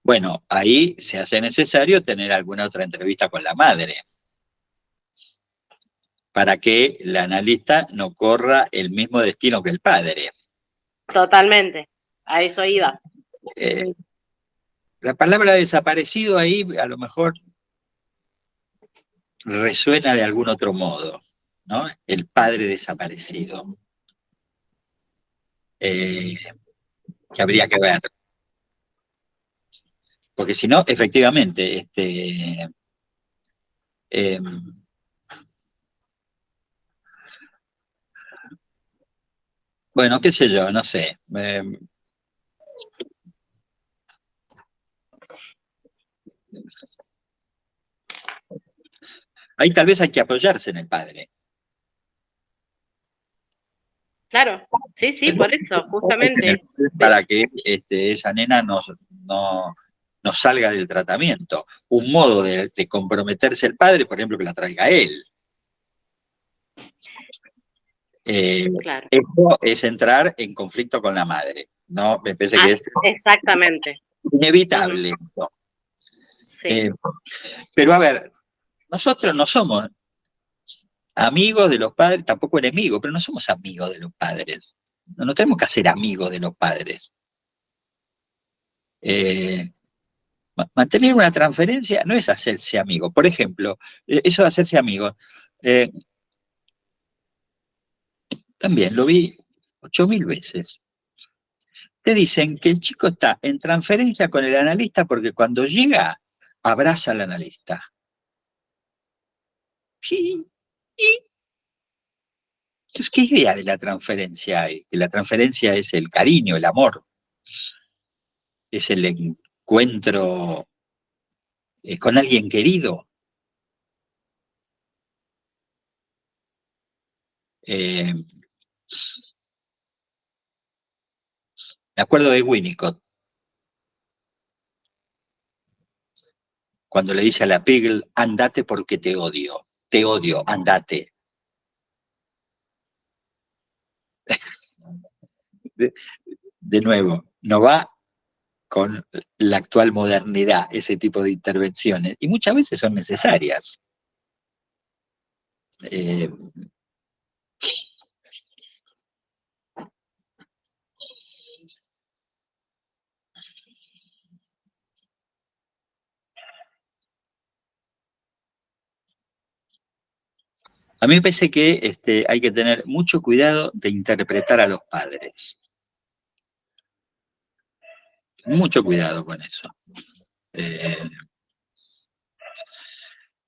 Bueno, ahí se hace necesario tener alguna otra entrevista con la madre para que el analista no corra el mismo destino que el padre. Totalmente, a eso iba. La palabra desaparecido ahí a lo mejor resuena de algún otro modo, ¿no? El padre desaparecido. Que habría que ver. Porque si no, efectivamente, bueno, qué sé yo, no sé. Ahí tal vez hay que apoyarse en el padre. Claro, sí, sí, por eso, justamente. Para que esa nena no salga del tratamiento. Un modo de comprometerse el padre, por ejemplo, que la traiga él. Claro. Esto es entrar en conflicto con la madre, ¿no? Me parece que es exactamente. inevitable. ¿No? Sí. Pero a ver, nosotros no somos amigos de los padres, tampoco enemigos, pero no somos amigos de los padres. No tenemos que hacer amigos de los padres. Mantener una transferencia no es hacerse amigo. Por ejemplo, eso de hacerse amigo, también lo vi 8000 veces. Te dicen que el chico está en transferencia con el analista porque cuando llega, abraza al analista. Sí. Entonces, ¿qué idea de la transferencia hay? Que la transferencia es el cariño, el amor. Es el encuentro con alguien querido. Me acuerdo de Winnicott, cuando le dice a la Pigl, andate porque te odio, andate. de nuevo, no va con la actual modernidad ese tipo de intervenciones, y muchas veces son necesarias. A mí me parece que hay que tener mucho cuidado de interpretar a los padres. Mucho cuidado con eso.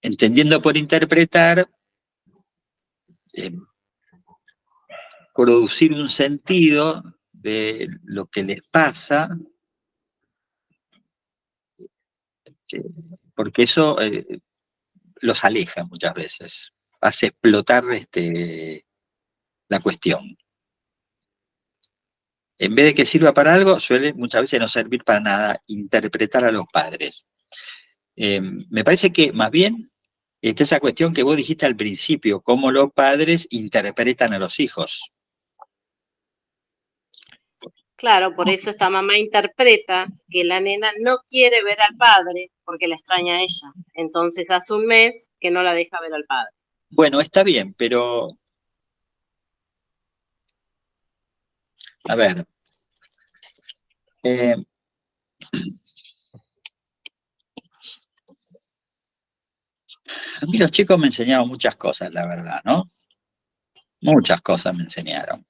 Entendiendo por interpretar, producir un sentido de lo que les pasa, porque eso los aleja muchas veces, hace explotar la cuestión. En vez de que sirva para algo, suele muchas veces no servir para nada, interpretar a los padres. Me parece que más bien está esa cuestión que vos dijiste al principio, cómo los padres interpretan a los hijos. Claro, por eso esta mamá interpreta que la nena no quiere ver al padre porque la extraña a ella. Entonces hace un mes que no la deja ver al padre. Bueno, está bien, pero a ver, a mí los chicos me enseñaron muchas cosas, la verdad, ¿no? Muchas cosas me enseñaron.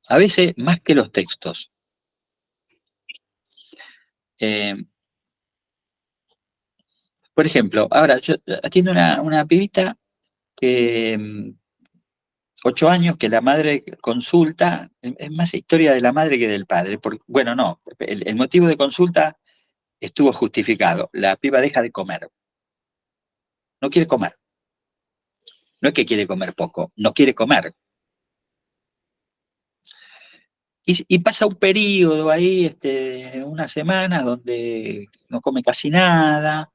A veces más que los textos. Por ejemplo, ahora yo atiendo una pibita que 8 años que la madre consulta, es más historia de la madre que del padre. Porque, bueno, no, el motivo de consulta estuvo justificado. La piba deja de comer. No quiere comer. No es que quiere comer poco, no quiere comer. Y pasa un periodo ahí, unas semanas, donde no come casi nada,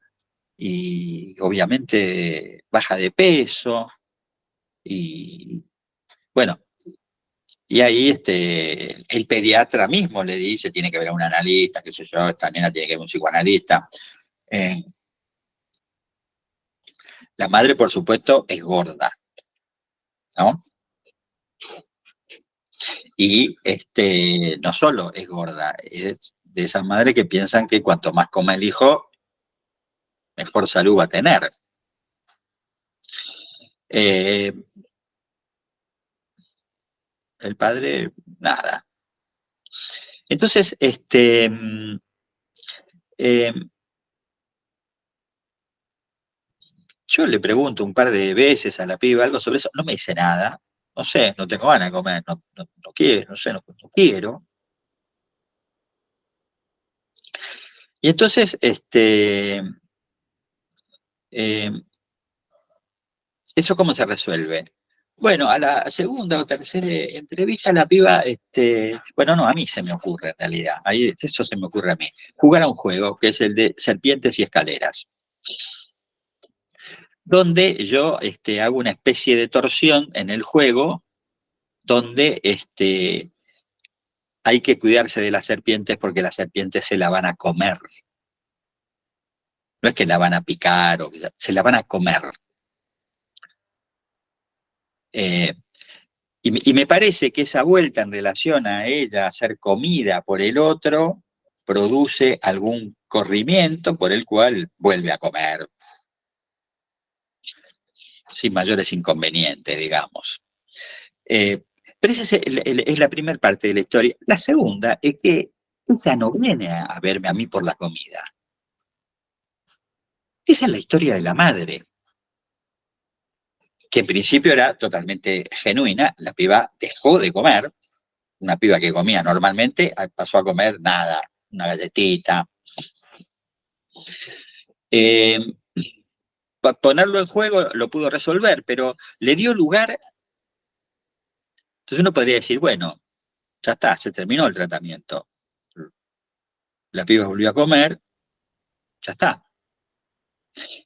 y obviamente baja de peso, y bueno, y ahí el pediatra mismo le dice, tiene que ver a un analista, qué sé yo, esta nena tiene que ver a un psicoanalista. La madre, por supuesto, es gorda, ¿no? Y no solo es gorda, es de esas madres que piensan que cuanto más coma el hijo, mejor salud va a tener. El padre, nada. Entonces, yo le pregunto un par de veces a la piba algo sobre eso, no me dice nada. No sé, no tengo ganas de comer, no quiero, no sé, no quiero. Y entonces, ¿eso cómo se resuelve? Bueno, a la segunda o tercera entrevista la piba, bueno, no, a mí se me ocurre en realidad, ahí eso se me ocurre a mí, jugar a un juego que es el de serpientes y escaleras, donde yo hago una especie de torsión en el juego, donde hay que cuidarse de las serpientes porque las serpientes se la van a comer. No es que la van a picar, se la van a comer. Y me parece que esa vuelta en relación a ella, a ser comida por el otro, produce algún corrimiento por el cual vuelve a comer. Sin mayores inconvenientes, digamos. Pero esa es la primera parte de la historia. La segunda es que ella no viene a verme a mí por la comida. Esa es la historia de la madre, que en principio era totalmente genuina. La piba dejó de comer, una piba que comía normalmente pasó a comer nada, una galletita. Ponerlo en juego lo pudo resolver, pero le dio lugar. Entonces uno podría decir, bueno, ya está, se terminó el tratamiento. La piba volvió a comer, ya está.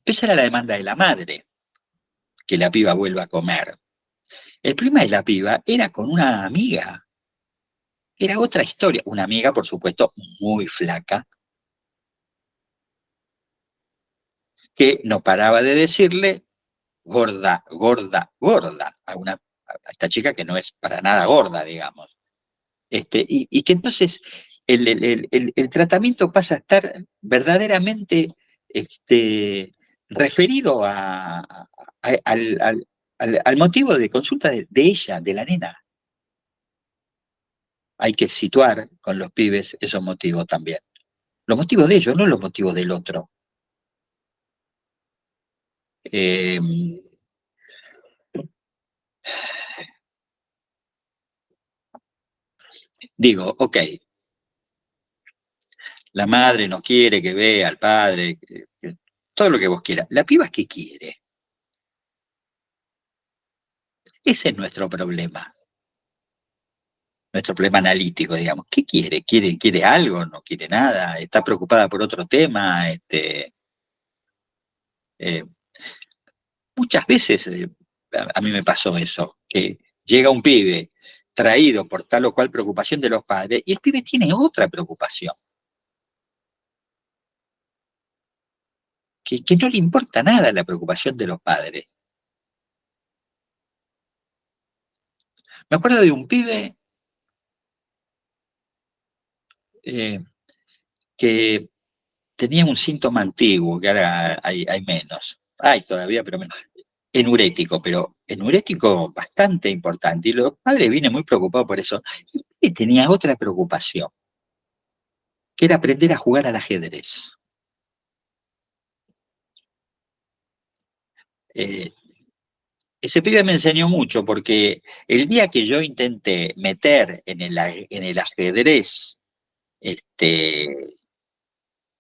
Esa era la demanda de la madre, que la piba vuelva a comer. El problema de la piba era con una amiga. Era otra historia. Una amiga, por supuesto, muy flaca, que no paraba de decirle gorda, gorda, gorda a esta chica que no es para nada gorda, digamos. Y que entonces el tratamiento pasa a estar verdaderamente referido al motivo de consulta de ella, de la nena. Hay que situar con los pibes esos motivos también. Los motivos de ellos, no los motivos del otro. Digo, ok, la madre no quiere que vea al padre, todo lo que vos quieras. ¿La piba qué quiere? Ese es nuestro problema analítico, digamos. ¿Qué quiere? ¿Quiere algo? ¿No quiere nada? ¿Está preocupada por otro tema? Muchas veces a mí me pasó eso, que llega un pibe traído por tal o cual preocupación de los padres y el pibe tiene otra preocupación. Que no le importa nada la preocupación de los padres. Me acuerdo de un pibe que tenía un síntoma antiguo, que ahora hay menos. Hay todavía, pero menos. Enurético, pero enurético bastante importante. Y los padres vienen muy preocupados por eso. Y tenía otra preocupación, que era aprender a jugar al ajedrez. Ese pibe me enseñó mucho porque el día que yo intenté meter en el ajedrez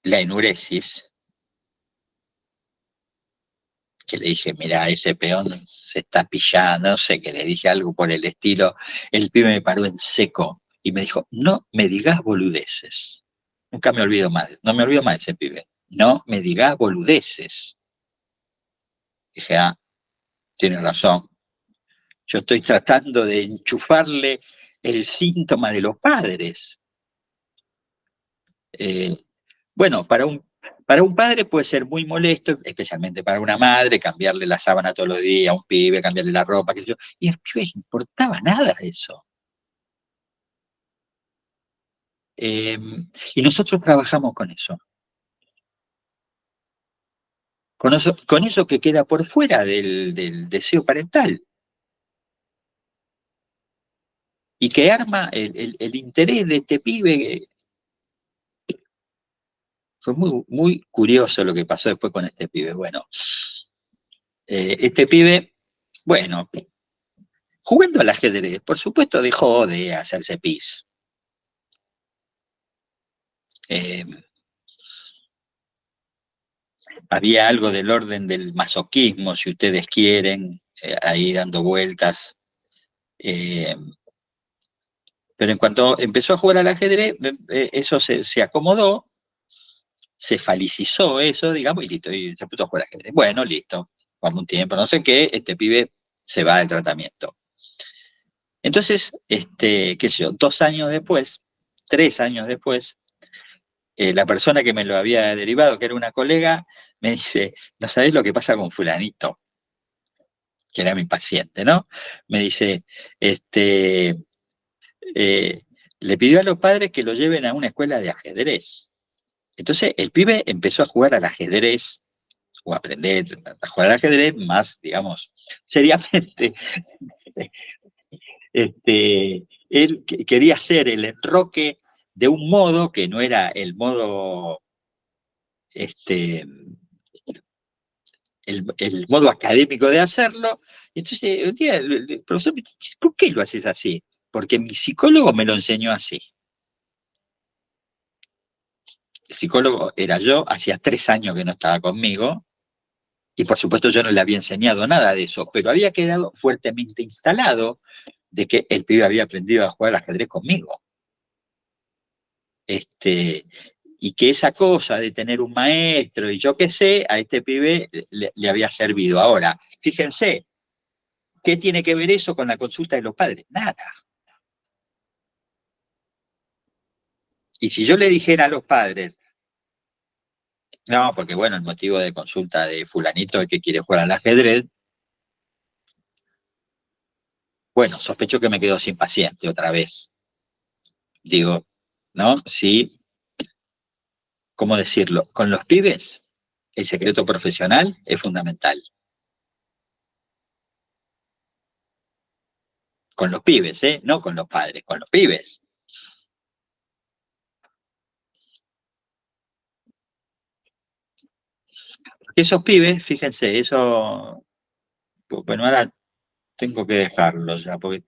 la enuresis, que le dije, mira, ese peón se está pillando, no sé, que le dije algo por el estilo, el pibe me paró en seco y me dijo, no me digas boludeces. Nunca me olvido más, no me olvido más de ese pibe. No me digas boludeces. Dije, tiene razón. Yo estoy tratando de enchufarle el síntoma de los padres. Bueno, para un padre puede ser muy molesto, especialmente para una madre, cambiarle la sábana todos los días a un pibe, cambiarle la ropa, qué sé yo. Y al pibe no importaba nada de eso. Y nosotros trabajamos con eso. Con eso que queda por fuera del deseo parental. Y que arma el interés de este pibe. Fue muy, muy curioso lo que pasó después con este pibe. Bueno, este pibe, bueno, jugando al ajedrez, por supuesto dejó de hacerse pis. Había algo del orden del masoquismo, si ustedes quieren, ahí dando vueltas. Pero en cuanto empezó a jugar al ajedrez, eso se acomodó, se falicizó eso, digamos, y listo, y se puso a jugar al ajedrez. Bueno, listo, vamos un tiempo, no sé qué, este pibe se va del tratamiento. Entonces, qué sé yo, 2 años después, 3 años después, la persona que me lo había derivado, que era una colega, me dice, ¿no sabés lo que pasa con fulanito? Que era mi paciente, ¿no? Me dice, le pidió a los padres que lo lleven a una escuela de ajedrez. Entonces el pibe empezó a jugar al ajedrez, o a aprender a jugar al ajedrez más, digamos, seriamente. Él quería hacer el enroque de un modo que no era el modo, el modo académico de hacerlo. Entonces un día el profesor me dice, ¿por qué lo haces así? Porque mi psicólogo me lo enseñó así. El psicólogo era yo, hacía 3 años que no estaba conmigo, y por supuesto yo no le había enseñado nada de eso, pero había quedado fuertemente instalado de que el pibe había aprendido a jugar al ajedrez conmigo. Y que esa cosa de tener un maestro y yo qué sé, a este pibe le había servido. Ahora, fíjense, ¿Qué tiene que ver eso con la consulta de los padres? Nada. Y si yo le dijera a los padres, no, porque bueno, el motivo de consulta de fulanito es que quiere jugar al ajedrez, bueno, sospecho que me quedo sin paciente otra vez. Digo, ¿no? Sí, ¿cómo decirlo? Con los pibes, el secreto profesional es fundamental. Con los pibes, ¿eh? No con los padres, con los pibes. Esos pibes, fíjense, eso, bueno, ahora tengo que dejarlos ya, porque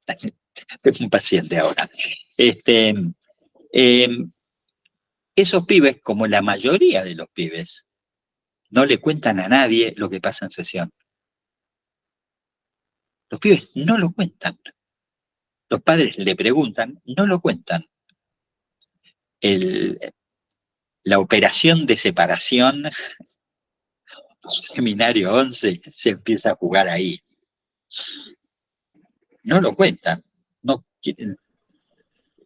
tengo un paciente ahora. Esos pibes, como la mayoría de los pibes, no le cuentan a nadie lo que pasa en sesión. Los pibes no lo cuentan. Los padres le preguntan, no lo cuentan. La operación de separación, seminario 11, se empieza a jugar ahí. No lo cuentan, no quieren,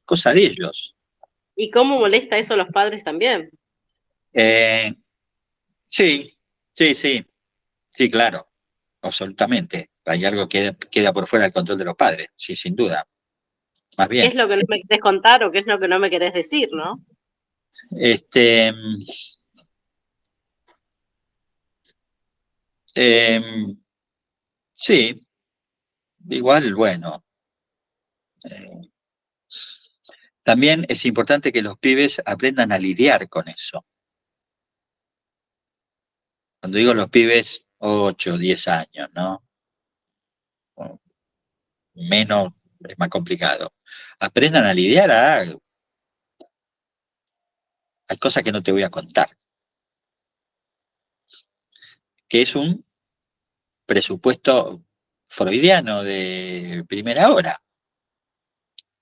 cosa de ellos. ¿Y cómo molesta eso a los padres también? Sí, sí, claro, absolutamente. Hay algo que queda por fuera del control de los padres, sí, sin duda. Más bien. ¿Qué es lo que no me querés contar o qué es lo que no me querés decir, no? Sí, igual, bueno. También es importante que los pibes aprendan a lidiar con eso. Cuando digo los pibes, 8, 10 años, ¿no? Menos es más complicado. Aprendan a lidiar hay cosas que no te voy a contar. Que es un presupuesto freudiano de primera hora.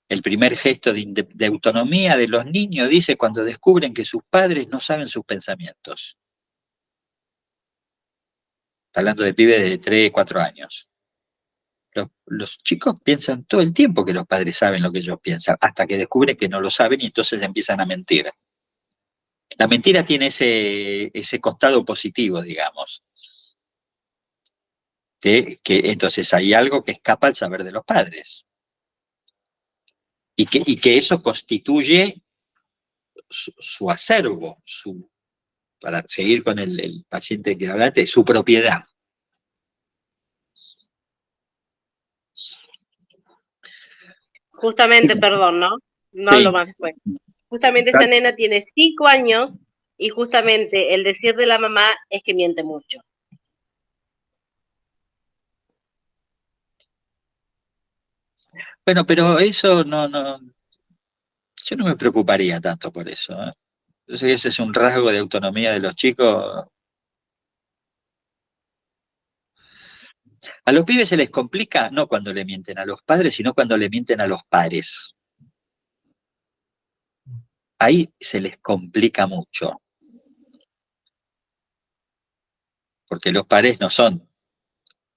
El primer gesto de autonomía de los niños dice cuando descubren que sus padres no saben sus pensamientos. Está hablando de pibes de 3, 4 años. Los chicos piensan todo el tiempo que los padres saben lo que ellos piensan, hasta que descubren que no lo saben y entonces empiezan a mentir. La mentira tiene ese costado positivo, digamos. Que entonces hay algo que escapa al saber de los padres. Y que eso constituye su acervo, para seguir con el paciente que hablaste, su propiedad. Justamente, perdón, ¿no? No Sí. hablo más después. Justamente esta nena tiene 5 años y justamente el decir de la mamá es que miente mucho. Bueno, pero eso no, yo no me preocuparía tanto por eso, ¿eh? Yo sé que ese es un rasgo de autonomía de los chicos. A los pibes se les complica no cuando le mienten a los padres, sino cuando le mienten a los pares. Ahí se les complica mucho. Porque los pares no son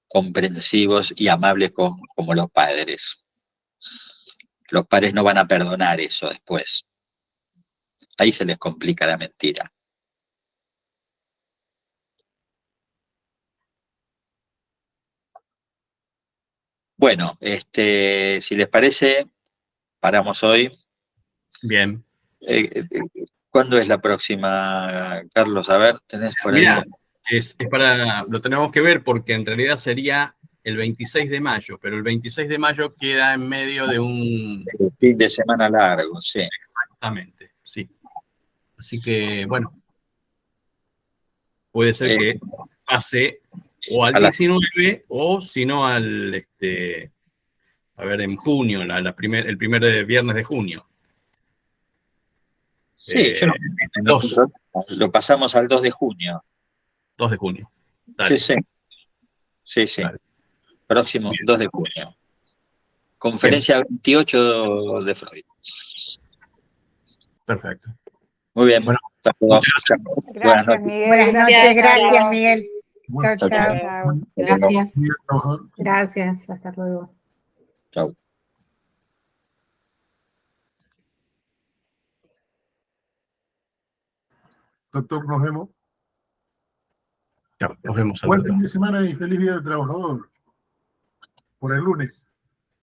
comprensivos y amables como los padres. Los padres no van a perdonar eso después. Ahí se les complica la mentira. Bueno, si les parece, paramos hoy. Bien. ¿Cuándo es la próxima, Carlos? A ver, tenés por ahí. Mirá, lo tenemos que ver porque en realidad sería el 26 de mayo, pero el 26 de mayo queda en medio de un... fin de semana largo, sí. Exactamente, sí. Así que, bueno, puede ser que pase o al 19 o si no al, a ver, en junio, el primer viernes de junio. Sí, lo pasamos al 2 de junio. 2 de junio. Dale. Sí. Dale. Próximo bien. 2 de junio. Conferencia bien. 28 de Freud. Perfecto. Muy bien. Bueno, gracias, Miguel. Buenas noches, gracias, Miguel. Chao, Chao, chao. Chao. Gracias. Día del Trabajador. Gracias. Hasta luego. Chau. Doctor, nos vemos. Chao, nos vemos. Buen Alberto. fin de semana y feliz Día del Trabajador. Por el lunes.